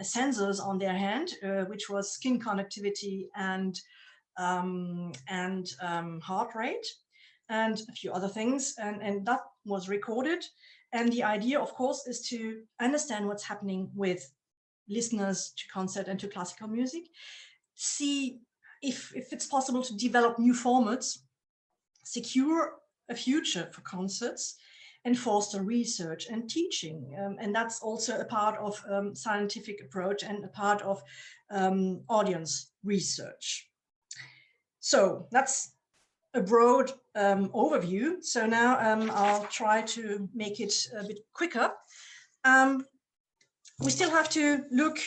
sensors on their hand, which was skin conductivity and heart rate, and a few other things, and that was recorded. And the idea, of course, is to understand what's happening with listeners to concert and to classical music, see if it's possible to develop new formats, secure a future for concerts, and foster research and teaching. And that's also a part of scientific approach and a part of audience research. So that's a broad overview. So now I'll try to make it a bit quicker. We still have to look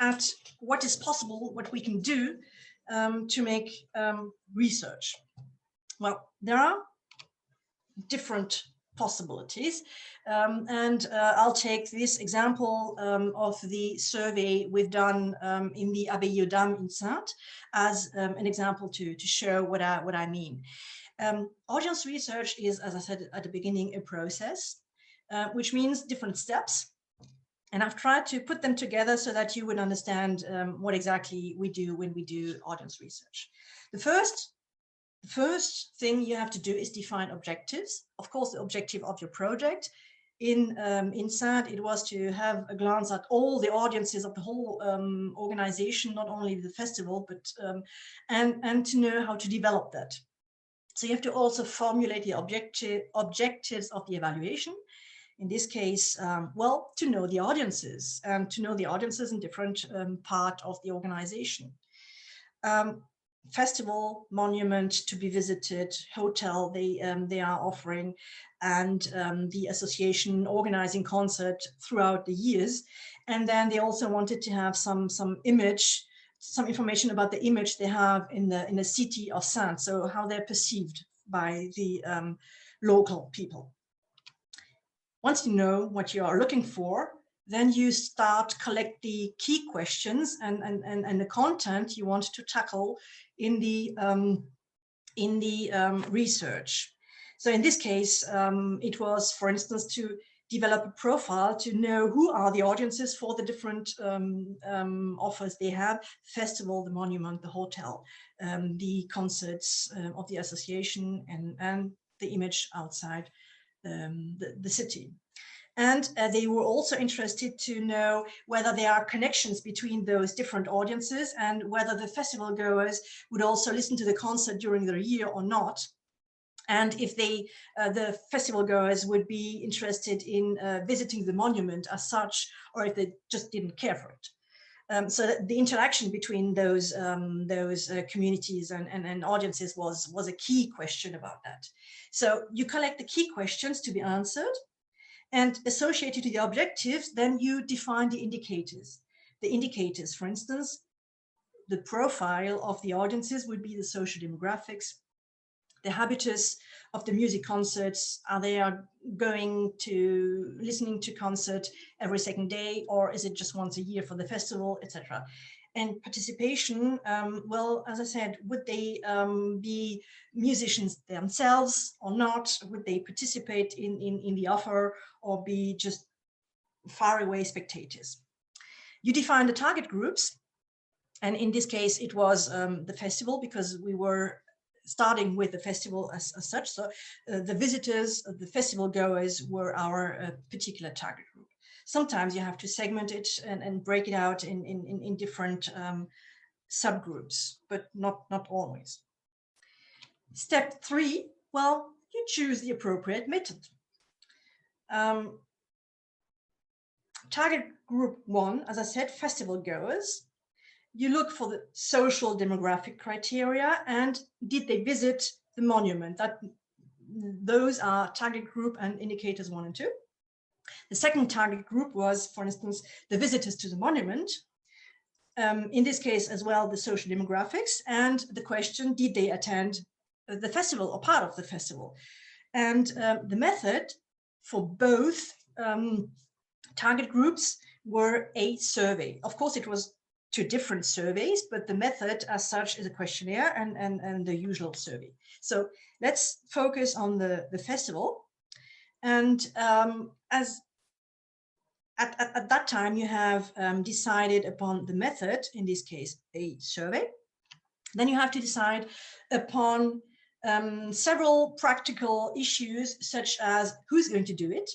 at what is possible, what we can do to make research. Well, there are different possibilities, and I'll take this example of the survey we've done in the Abbaye aux Dames in Saintes as an example to show what I mean. Audience research is, as I said at the beginning, a process, which means different steps. And I've tried to put them together so that you would understand what exactly we do when we do audience research. The first thing you have to do is define objectives. Of course, the objective of your project. In SAT, it was to have a glance at all the audiences of the whole organization, not only the festival, but and to know how to develop that. So you have to also formulate the objectives of the evaluation. In this case, well, to know the audiences and to know the audiences in different part of the organization. Festival, monument to be visited, hotel they are offering, and the association organizing concert throughout the years. And then they also wanted to have some image, some information about the image they have in the city of Saint, so how they're perceived by the local people. Once you know what you are looking for, then you start collect the key questions and the content you want to tackle in the research. So in this case, it was, for instance, to develop a profile to know who are the audiences for the different offers they have: festival, the monument, the hotel, the concerts of the association, and the image outside the city. And they were also interested to know whether there are connections between those different audiences and whether the festival goers would also listen to the concert during the year or not. And if they, the festival goers would be interested in visiting the monument as such, or if they just didn't care for it. So that the interaction between those communities and audiences was a key question about that. So you collect the key questions to be answered, and associated to the objectives, then you define the indicators. The indicators, for instance, the profile of the audiences would be the social demographics, the habitus of the music concerts. Are they going to listening to concert every second day, or is it just once a year for the festival, etc. And participation, well, as I said, would they be musicians themselves or not? Would they participate in the offer or be just faraway spectators? You define the target groups. And in this case, it was the festival, because we were starting with the festival as such. So the visitors, the festival goers were our particular target group. Sometimes you have to segment it and break it out in different subgroups, but not always. Step 3, well, you choose the appropriate method. Target group 1, as I said, festival goers. You look for the social demographic criteria and did they visit the monument? Those are target group and indicators 1 and 2. The second target group was, for instance, the visitors to the monument. In this case as well, the social demographics and the question, did they attend the festival or part of the festival? And the method for both target groups were a survey. Of course, it was 2 different surveys, but the method as such is a questionnaire and the usual survey. So let's focus on the festival. And as at that time, you have decided upon the method, in this case, a survey. Then you have to decide upon several practical issues, such as who's going to do it,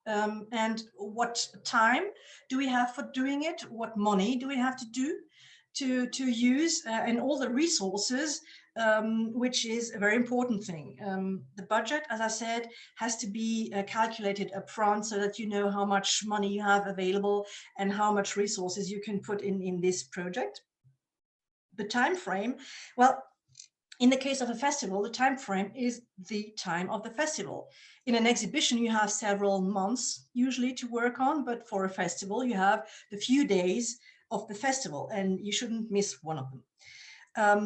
and what time do we have for doing it, what money do we have to do to use, and all the resources, which is a very important thing. The budget, as I said, has to be calculated upfront so that you know how much money you have available and how much resources you can put in this project. The time frame, well, in the case of a festival, the time frame is the time of the festival. In an exhibition, you have several months usually to work on, but for a festival, you have the few days of the festival, and you shouldn't miss one of them.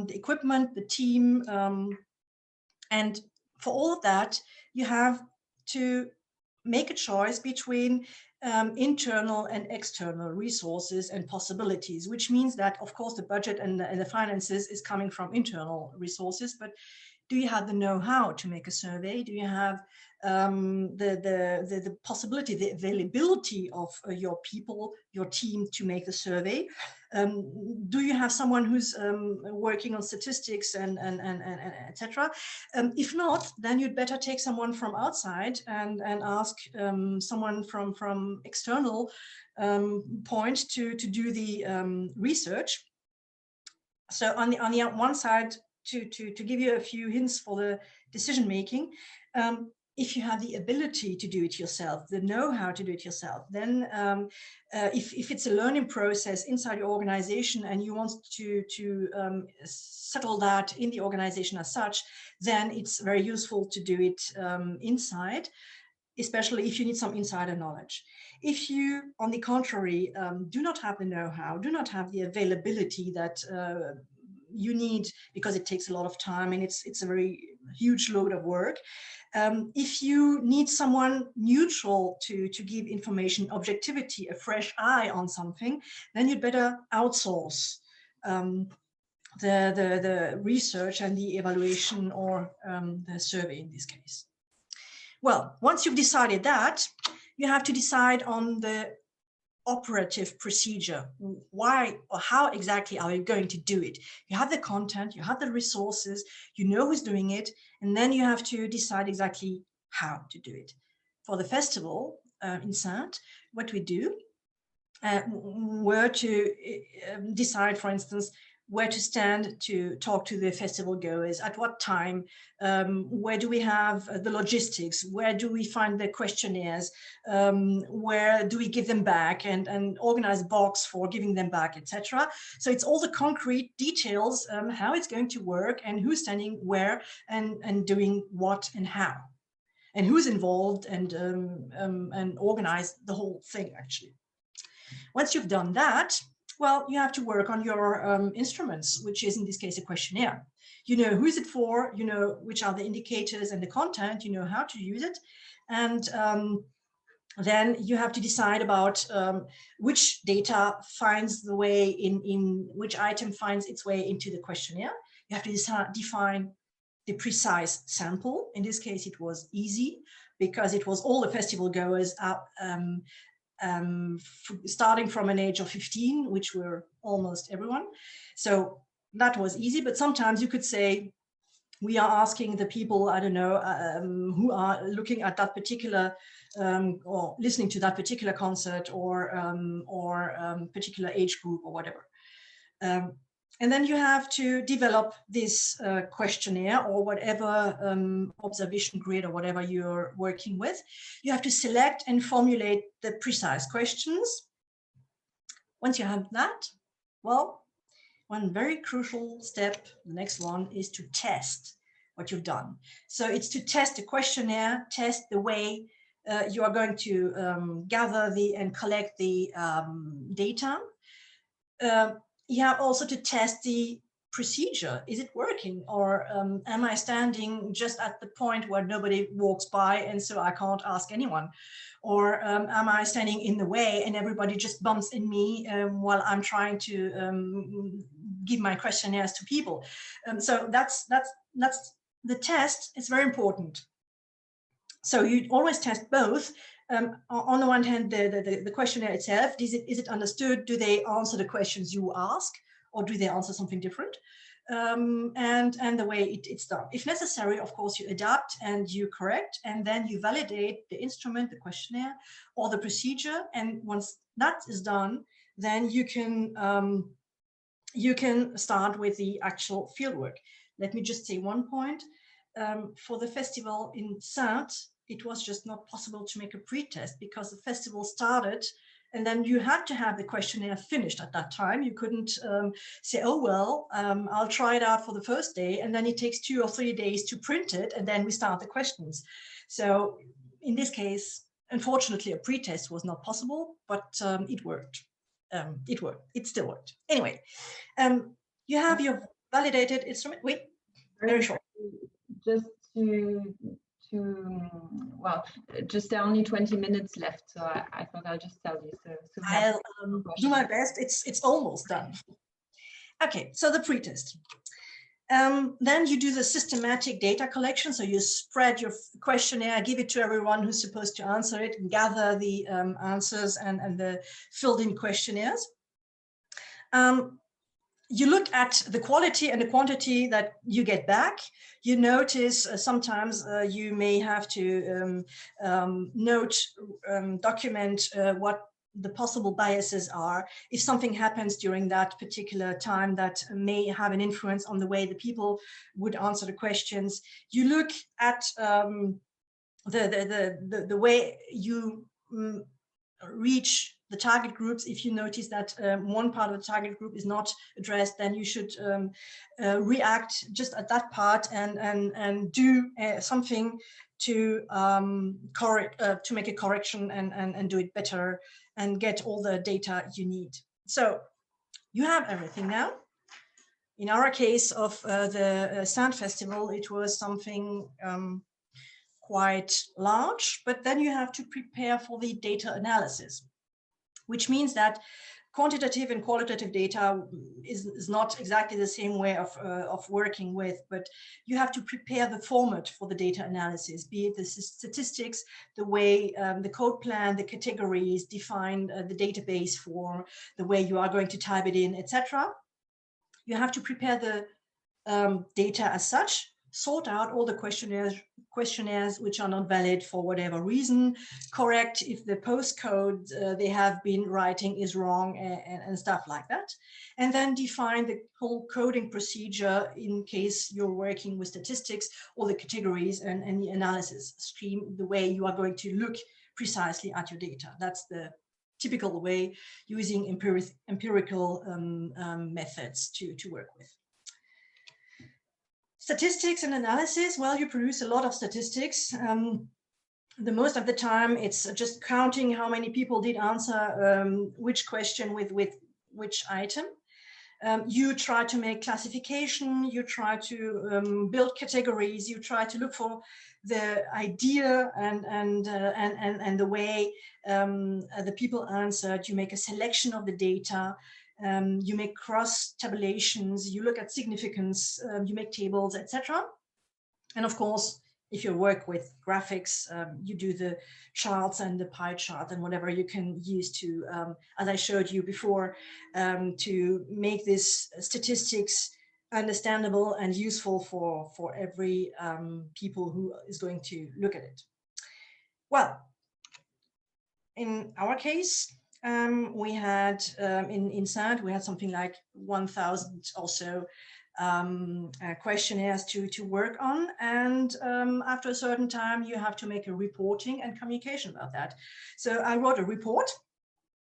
The equipment, the team, and for all of that, you have to make a choice between internal and external resources and possibilities, which means that, of course, the budget and the finances is coming from internal resources, but Do you have the know-how to make a survey? Do you have the possibility, the availability of your people, your team to make the survey? Do you have someone who's working on statistics and etc.? If not, then you'd better take someone from outside and ask someone from external point to do the research. So on the one side, to give you a few hints for the decision making, if you have the ability to do it yourself, the know-how to do it yourself, then if it's a learning process inside your organization and you want to settle that in the organization as such, then it's very useful to do it inside, especially if you need some insider knowledge. If you, on the contrary, do not have the know-how, do not have the availability that you need, because it takes a lot of time and it's a very huge load of work. If you need someone neutral to give information, objectivity, a fresh eye on something, then you'd better outsource the research and the evaluation, or the survey in this case. Well, once you've decided that, you have to decide on the operative procedure. Why or how exactly are you going to do it? You have the content, you have the resources, you know who's doing it, and then you have to decide exactly how to do it. For the festival in Saintes, what we do were to decide, for instance, where to stand to talk to the festival goers, at what time, where do we have the logistics, where do we find the questionnaires, where do we give them back, and organize a box for giving them back, etc. So it's all the concrete details, how it's going to work and who's standing where and doing what and how, and who's involved, and organize the whole thing actually. Once you've done that, well, you have to work on your instruments, which is in this case a questionnaire. You know who is it for, you know which are the indicators and the content, you know how to use it. And then you have to decide about which data finds the way in which item finds its way into the questionnaire. You have to define the precise sample. In this case, it was easy because it was all the festival goers up, starting from an age of 15, which were almost everyone. So that was easy, but sometimes you could say, we are asking the people, I don't know, who are looking at that particular, or listening to that particular concert, or particular age group or whatever. And then you have to develop this questionnaire, or whatever observation grid or whatever you're working with. You have to select and formulate the precise questions. Once you have that, well, one very crucial step, the next one, is to test what you've done. So it's to test the questionnaire, test the way you are going to gather and collect the data. You have also to test the procedure. Is it working, or am I standing just at the point where nobody walks by and so I can't ask anyone? Or am I standing in the way and everybody just bumps in me while I'm trying to give my questionnaires to people? So that's the test. It's very important. So you always test both. On the one hand, the questionnaire itself, is it understood? Do they answer the questions you ask, or do they answer something different? And the way it's done. If necessary, of course, you adapt and you correct, and then you validate the instrument, the questionnaire, or the procedure. And once that is done, then you can start with the actual fieldwork. Let me just say one point. For the festival in Saintes, it was just not possible to make a pre-test because the festival started and then you had to have the questionnaire finished at that time. You couldn't say, oh, well, I'll try it out for the first day, and then it takes 2 or 3 days to print it, and then we start the questions. So in this case, unfortunately, a pre-test was not possible, but it worked. It worked. It still worked. Anyway, you have your validated instrument. Wait, very short. Just well, just only 20 minutes left, so I thought I'll just tell you. So I'll do my best. It's almost done. Okay, so the pretest. Then you do the systematic data collection. So you spread your questionnaire, give it to everyone who's supposed to answer it, and gather the answers and the filled in questionnaires. You look at the quality and the quantity that you get back. You notice sometimes you may have to document what the possible biases are. If something happens during that particular time that may have an influence on the way the people would answer the questions. You look at the way you reach the target groups. If you notice that one part of the target group is not addressed, then you should react just at that part and do something to to make a correction and do it better and get all the data you need. So you have everything now. In our case of the Sand Festival, it was something quite large, but then you have to prepare for the data analysis, which means that quantitative and qualitative data is not exactly the same way of working with, but you have to prepare the format for the data analysis, be it the statistics, the way the code plan, the categories, define the database form, the way you are going to type it in, etc. You have to prepare the data as such, sort out all the questionnaires which are not valid for whatever reason, correct if the postcode they have been writing is wrong, and stuff like that. And then define the whole coding procedure in case you're working with statistics, all the categories and the analysis stream, the way you are going to look precisely at your data. That's the typical way, using empirical methods to work with. Statistics and analysis, well, you produce a lot of statistics. The most of the time, it's just counting how many people did answer which question with which item. You try to make classification, you try to build categories, you try to look for the idea and the way the people answered. You make a selection of the data. You make cross tabulations, you look at significance, you make tables, etc. And of course, if you work with graphics, you do the charts and the pie chart and whatever you can use to, as I showed you before, to make this statistics understandable and useful for every people who is going to look at it. Well, in our case, we had in SAND, we had something like 1,000 or so questionnaires to work on, and after a certain time you have to make a reporting and communication about that. So I wrote a report.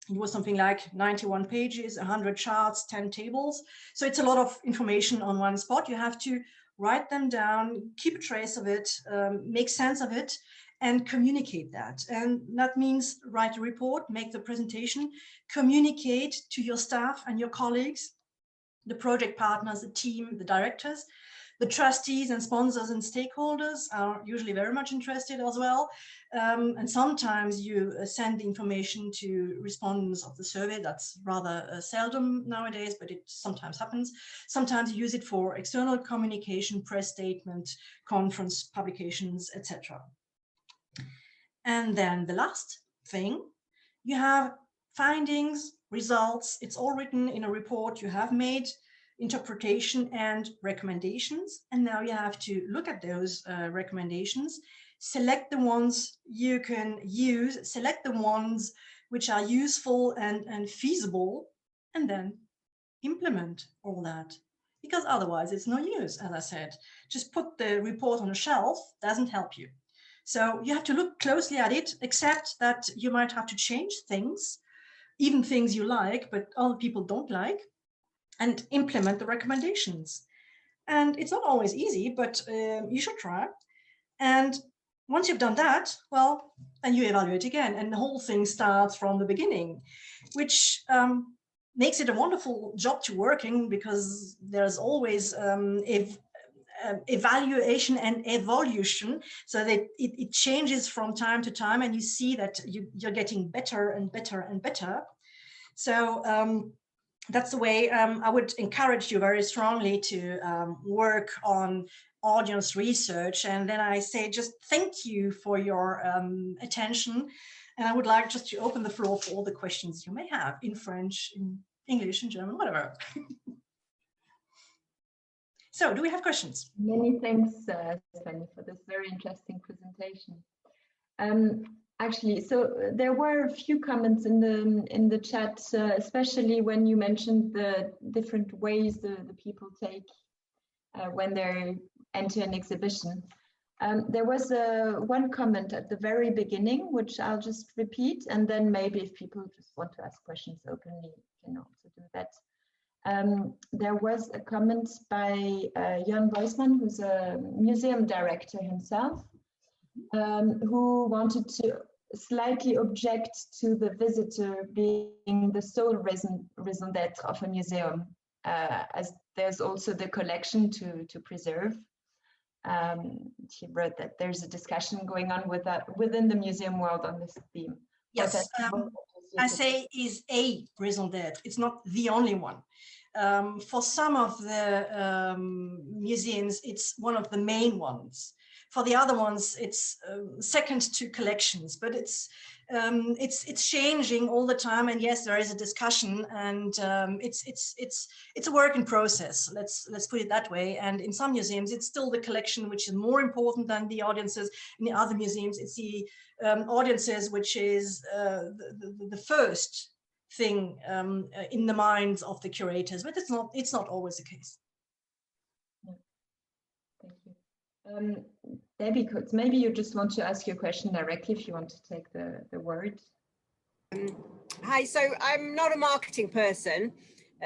It was something like 91 pages, 100 charts, 10 tables. So it's a lot of information on one spot. You have to write them down, keep a trace of it, make sense of it, and communicate that. And that means write a report, make the presentation, communicate to your staff and your colleagues, the project partners, the team, the directors. The trustees and sponsors and stakeholders are usually very much interested as well. And sometimes you send the information to respondents of the survey. That's rather seldom nowadays, but it sometimes happens. Sometimes you use it for external communication, press statement, conference publications, etc. And then the last thing, you have findings, results. It's all written in a report. You have made interpretation and recommendations, and now you have to look at those recommendations, select the ones you can use, select the ones which are useful and feasible, and then implement all that, because otherwise it's no use. As I said, just put the report on a shelf doesn't help you. So you have to look closely at it, except that you might have to change things, even things you like but other people don't like, and implement the recommendations. And it's not always easy, but you should try. And once you've done that, well, then you evaluate again, and the whole thing starts from the beginning, which makes it a wonderful job to work in, because there's always evaluation and evolution, so that it changes from time to time, and you see that you're getting better and better and better. So that's the way I would encourage you very strongly to work on audience research. And then I say just thank you for your attention. And I would like just to open the floor for all the questions you may have in French, in English, in German, whatever. So do we have questions? Many thanks, Sven, for this very interesting presentation. Actually, so there were a few comments in the chat, especially when you mentioned the different ways the people take when they enter an exhibition. There was one comment at the very beginning, which I'll just repeat, and then maybe if people just want to ask questions openly, you can also do that. There was a comment by Jan Boisman, who's a museum director himself, who wanted to slightly object to the visitor being the sole raison d'être of a museum, as there's also the collection to preserve. He wrote that there's a discussion going on with within the museum world on this theme. Yes, I say is a raison d'être. It's not the only one. For some of the museums, it's one of the main ones. For the other ones, it's second to collections, but it's changing all the time. And yes, there is a discussion, and it's a work in process. Let's put it that way. And in some museums, it's still the collection which is more important than the audiences. In the other museums, it's the audiences which is the first thing in the minds of the curators, but it's not always the case. Thank you. Debbie Coates, maybe you just want to ask your question directly if you want to take the word. Hi, so I'm not a marketing person,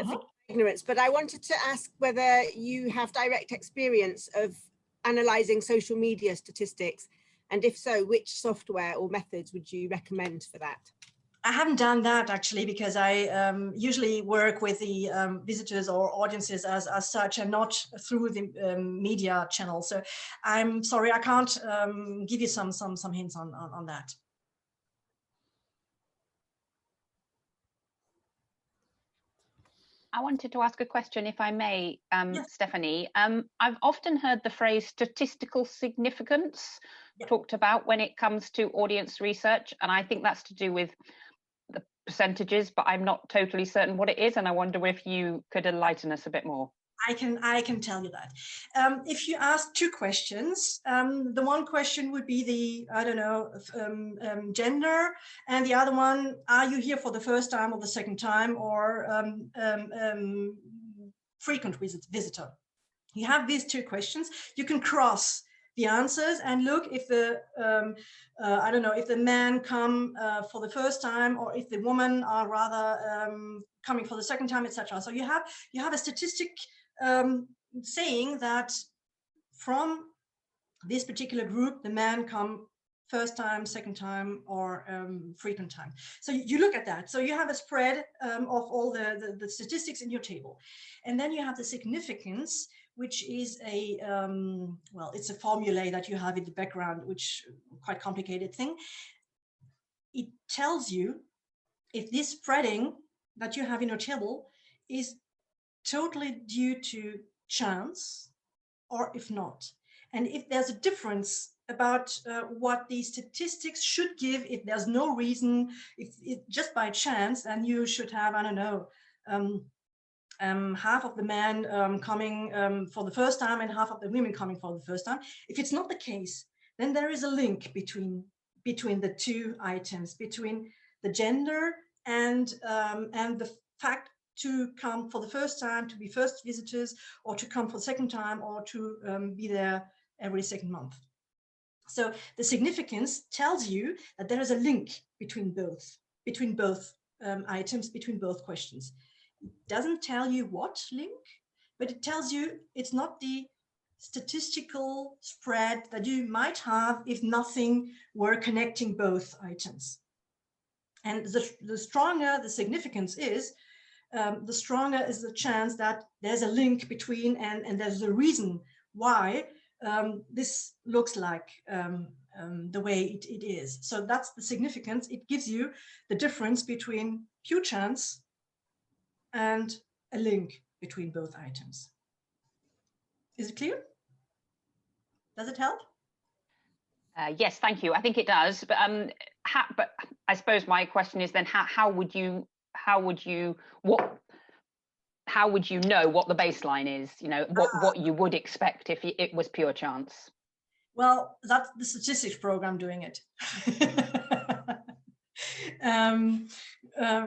for ignorance, but I wanted to ask whether you have direct experience of analysing social media statistics, and if so, which software or methods would you recommend for that? I haven't done that actually, because I usually work with the visitors or audiences as such, and not through the media channel. So I'm sorry, I can't give you some hints on that. I wanted to ask a question, if I may, Yes. Stephanie. I've often heard the phrase statistical significance talked about when it comes to audience research, and I think that's to do with the percentages, but I'm not totally certain what it is, and I wonder if you could enlighten us a bit more. I can tell you that. If you ask two questions, the one question would be the, I don't know, gender, and the other one, are you here for the first time or the second time, or frequent visitor? You have these two questions. You can cross the answers and look if the I don't know, if the men come for the first time, or if the women are rather coming for the second time, etc. So you have a statistic saying that from this particular group, the men come first time, second time, or frequent time. So you look at that. So you have a spread of all the statistics in your table, and then you have the significance, which is a well, it's a formula that you have in the background, which quite complicated thing. It tells you if this spreading that you have in your table is totally due to chance, or if not. And if there's a difference about what these statistics should give, if there's no reason, if just by chance, then you should have, I don't know, half of the men coming for the first time and half of the women coming for the first time. If it's not the case, then there is a link between the two items, between the gender and the fact to come for the first time, to be first visitors, or to come for the second time, or to be there every second month. So the significance tells you that there is a link between both items, between both questions. It doesn't tell you what link, but it tells you it's not the statistical spread that you might have if nothing were connecting both items. And the stronger the significance is, the stronger is the chance that there's a link between, and there's a reason why this looks like the way it is. So that's the significance. It gives you the difference between pure chance and a link between both items. Is it clear? Does it help? Yes, thank you. I think it does. But but I suppose my question is then how would you know what the baseline is? You know, what you would expect if it was pure chance. Well, that's the statistics program doing it.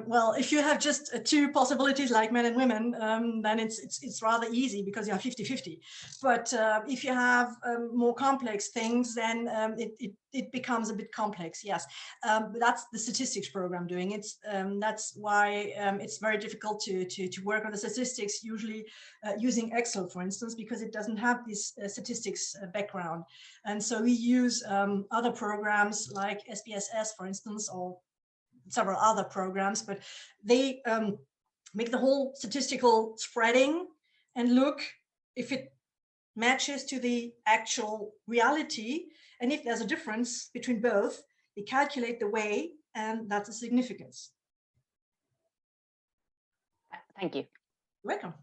Well, if you have just two possibilities like men and women, then it's rather easy because you have 50-50. But if you have more complex things, then it becomes a bit complex. Yes, but that's the statistics program doing it. That's why it's very difficult to work on the statistics, usually using Excel, for instance, because it doesn't have this statistics background. And so we use other programs like SPSS, for instance, or several other programs, but they make the whole statistical spreading and look if it matches to the actual reality. And if there's a difference between both, they calculate the way, and that's a significance. Thank you. You're welcome.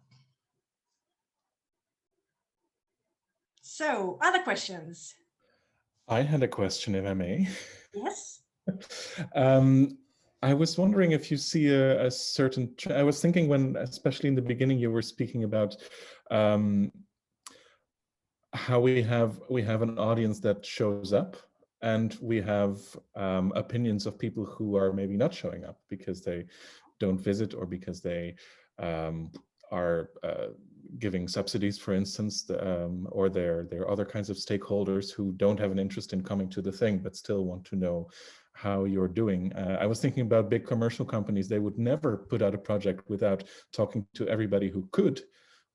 So, other questions? I had a question, if I may. Yes. I was wondering if you see a certain, I was thinking when, especially in the beginning, you were speaking about how we have an audience that shows up, and we have opinions of people who are maybe not showing up because they don't visit, or because they are giving subsidies, for instance, or there are other kinds of stakeholders who don't have an interest in coming to the thing, but still want to know how you're doing. I was thinking about big commercial companies. They would never put out a project without talking to everybody who could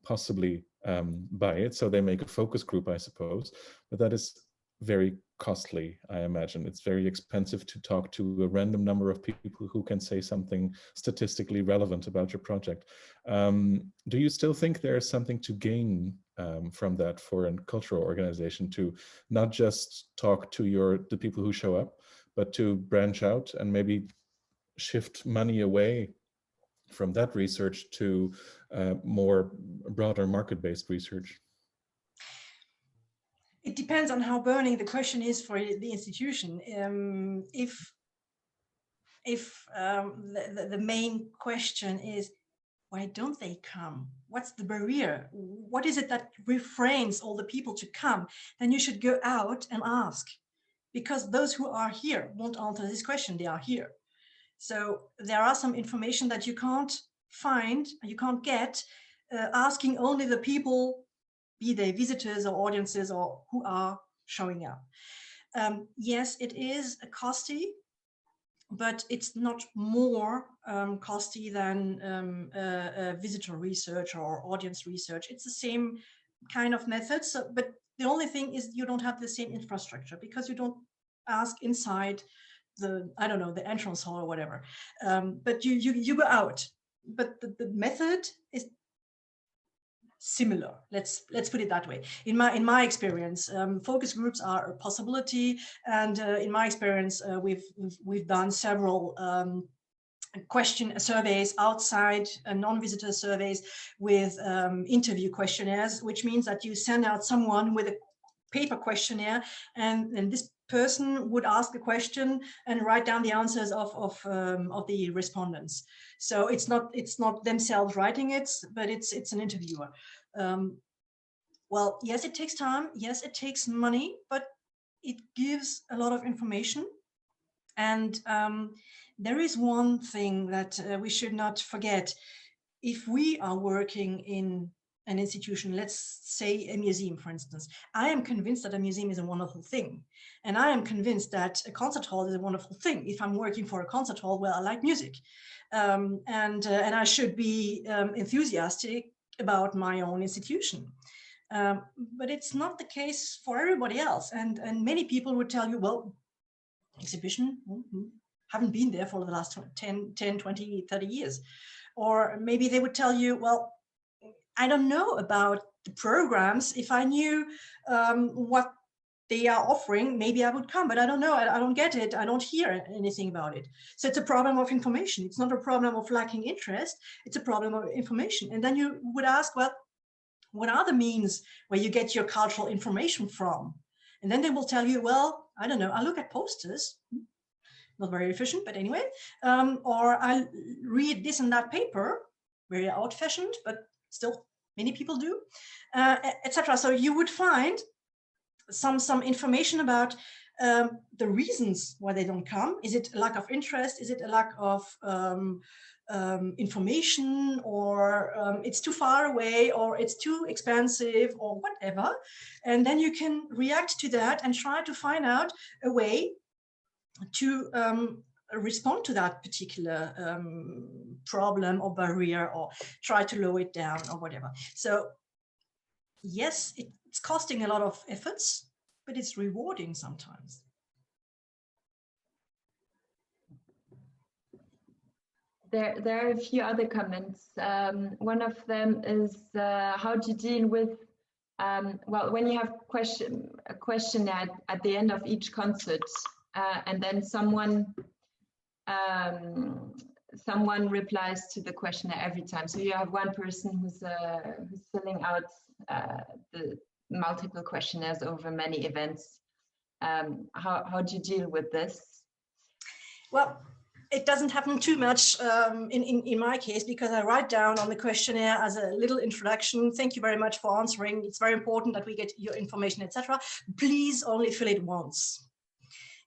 possibly buy it. So they make a focus group, I suppose, but that is very costly, I imagine. It's very expensive to talk to a random number of people who can say something statistically relevant about your project. Do you still think there's something to gain from that for a cultural organization, to not just talk to the people who show up, but to branch out and maybe shift money away from that research to more broader market-based research? It depends on how burning the question is for the institution. If the main question is, why don't they come? What's the barrier? What is it that refrains all the people to come? Then you should go out and ask, because those who are here won't answer this question. They are here. So there are some information that you can't find, you can't get, asking only the people, be they visitors or audiences or who are showing up. Yes, it is costly, but it's not more costly than visitor research or audience research. It's the same kind of method. So, but the only thing is you don't have the same infrastructure, because you don't ask inside the, I don't know, the entrance hall or whatever. But you go out. But the method is similar. Let's put it that way. In my experience, focus groups are a possibility, and in my experience, we've done several question surveys outside, non-visitor surveys with interview questionnaires, which means that you send out someone with a paper questionnaire, and this person would ask a question and write down the answers of the respondents. So it's not themselves writing it, but it's an interviewer. Well, yes, it takes time. Yes, it takes money, but it gives a lot of information. And there is one thing that we should not forget. If we are working in an institution, let's say a museum, for instance, I am convinced that a museum is a wonderful thing. And I am convinced that a concert hall is a wonderful thing. If I'm working for a concert hall, well, I like music. And I should be enthusiastic about my own institution. But it's not the case for everybody else. And many people would tell you, well, exhibition, haven't been there for the last 10, 20, 30 years. Or maybe they would tell you, well, I don't know about the programs. If I knew what they are offering, maybe I would come, but I don't know, I don't get it, I don't hear anything about it. So it's a problem of information. It's not a problem of lacking interest, it's a problem of information. And then you would ask, well, what are the means where you get your cultural information from? And then they will tell you, well, I don't know, I look at posters, not very efficient, but anyway, or I read this and that paper, very old-fashioned, but still many people do, etc. So you would find some information about the reasons why they don't come. Is it a lack of interest? Is it a lack of information, or it's too far away, or it's too expensive, or whatever? And then you can react to that and try to find out a way to respond to that particular problem or barrier, or try to lower it down or whatever. So yes, it's costing a lot of efforts, but it's rewarding sometimes. There are a few other comments. One of them is how to deal with, well, when you have a question at the end of each concert, and then someone replies to the questionnaire every time. So you have one person who's filling out the multiple questionnaires over many events. How do you deal with this? Well, it doesn't happen too much in my case, because I write down on the questionnaire as a little introduction, thank you very much for answering. It's very important that we get your information, etc. Please only fill it once.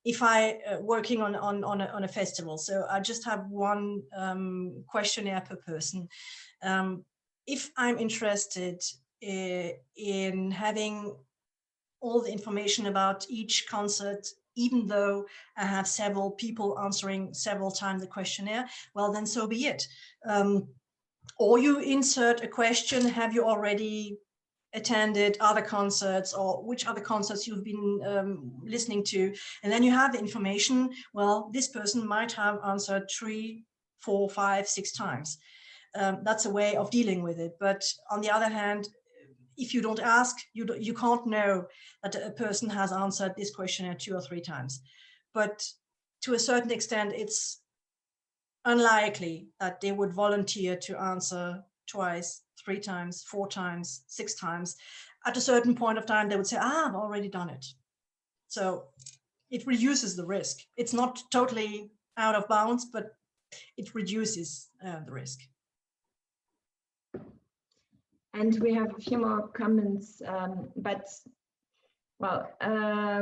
If I working on a festival, so I just have one questionnaire per person. If I'm interested in having all the information about each concert, even though I have several people answering several times the questionnaire, well, then so be it. Or you insert a question, have you already attended other concerts, or which other concerts you've been listening to? And then you have the information, well, this person might have answered 3, 4, 5, 6 times. That's a way of dealing with it. But on the other hand, if you don't ask, you can't know that a person has answered this questionnaire 2 or 3 times. But to a certain extent, it's unlikely that they would volunteer to answer twice, 3 times, 4 times, 6 times. At a certain point of time, they would say, I've already done it. So it reduces the risk. It's not totally out of bounds, but it reduces the risk. And we have a few more comments, but well,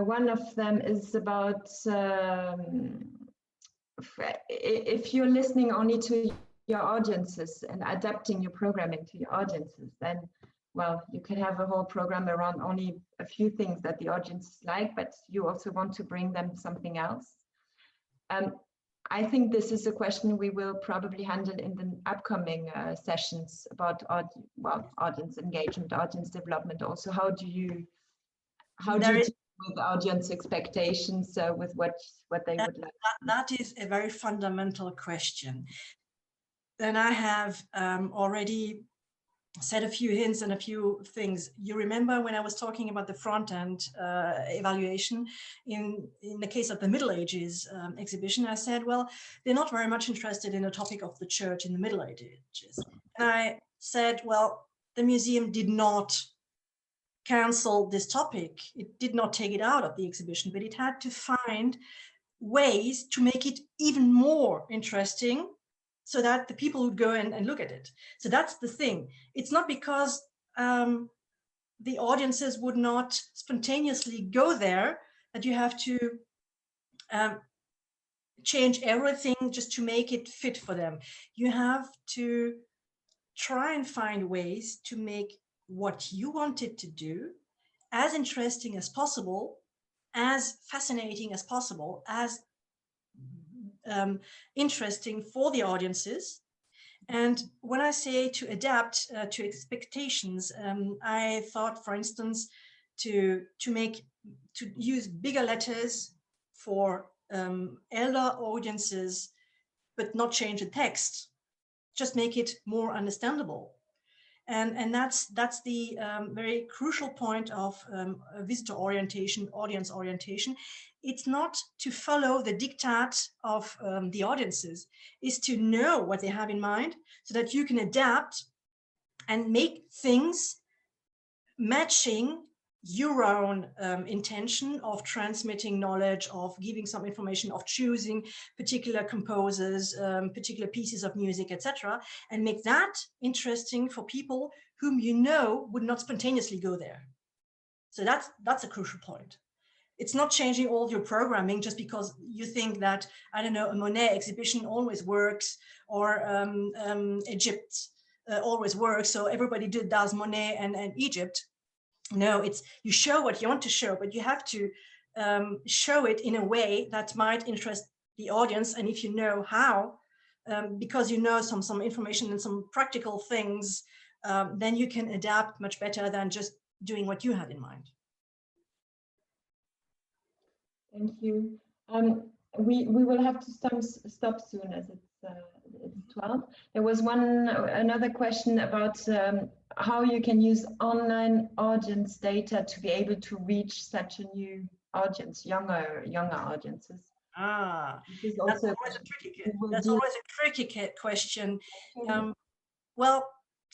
one of them is about if you're listening only to your audiences and adapting your programming to your audiences, then, well, you can have a whole program around only a few things that the audience like, but you also want to bring them something else. I think this is a question we will probably handle in the upcoming sessions about audience engagement, audience development. Also, how do you deal with audience expectations, with what they would like? That is a very fundamental question. And I have already said a few hints and a few things. You remember when I was talking about the front end evaluation in the case of the Middle Ages exhibition, I said, well, they're not very much interested in the topic of the church in the Middle Ages. And I said, well, the museum did not cancel this topic. It did not take it out of the exhibition, but it had to find ways to make it even more interesting, so that the people would go and look at it. So that's the thing. It's not because the audiences would not spontaneously go there that you have to change everything just to make it fit for them. You have to try and find ways to make what you wanted to do as interesting as possible, as fascinating as possible, as interesting for the audiences. And when I say to adapt to expectations, I thought, for instance, to use bigger letters for elder audiences, but not change the text, just make it more understandable. And that's the very crucial point of visitor orientation, audience orientation. It's not to follow the diktat of the audiences, is to know what they have in mind so that you can adapt and make things matching your own intention of transmitting knowledge, of giving some information, of choosing particular composers, particular pieces of music, etc., and make that interesting for people whom you know would not spontaneously go there. So that's a crucial point. It's not changing all your programming just because you think that, I don't know, a Monet exhibition always works, or Egypt always works, so everybody does Monet and Egypt. No, it's, you show what you want to show, but you have to show it in a way that might interest the audience. And if you know how, because you know some information and some practical things, then you can adapt much better than just doing what you had in mind. Thank you. We will have to stop soon, as it's 12. There was another question about how you can use online audience data to be able to reach such a new audience, younger audiences. That's always a tricky question. Well,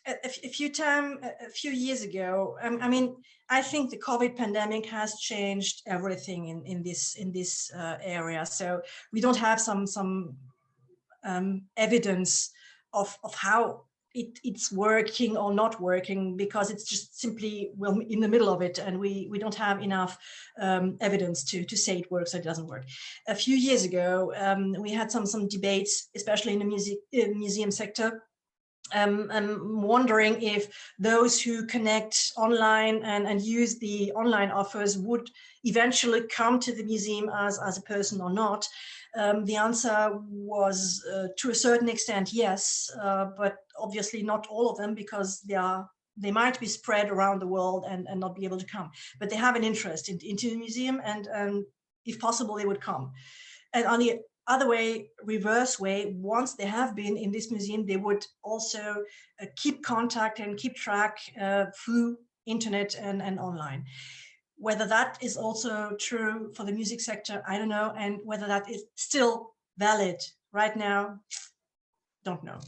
a few years ago, I mean, I think the COVID pandemic has changed everything in this area. So we don't have some evidence of how it's working or not working, because it's just simply, well, in the middle of it, and we don't have enough evidence to say it works or it doesn't work. A few years ago, we had some debates, especially in the museum sector. I'm wondering if those who connect online and use the online offers would eventually come to the museum as a person or not. The answer was to a certain extent, yes, but obviously not all of them, because they might be spread around the world and not be able to come. But they have an interest into the museum, and if possible, they would come. And on the other way, reverse way, once they have been in this museum, they would also keep contact and keep track through internet and online. Whether that is also true for the music sector, I don't know. And whether that is still valid right now, don't know.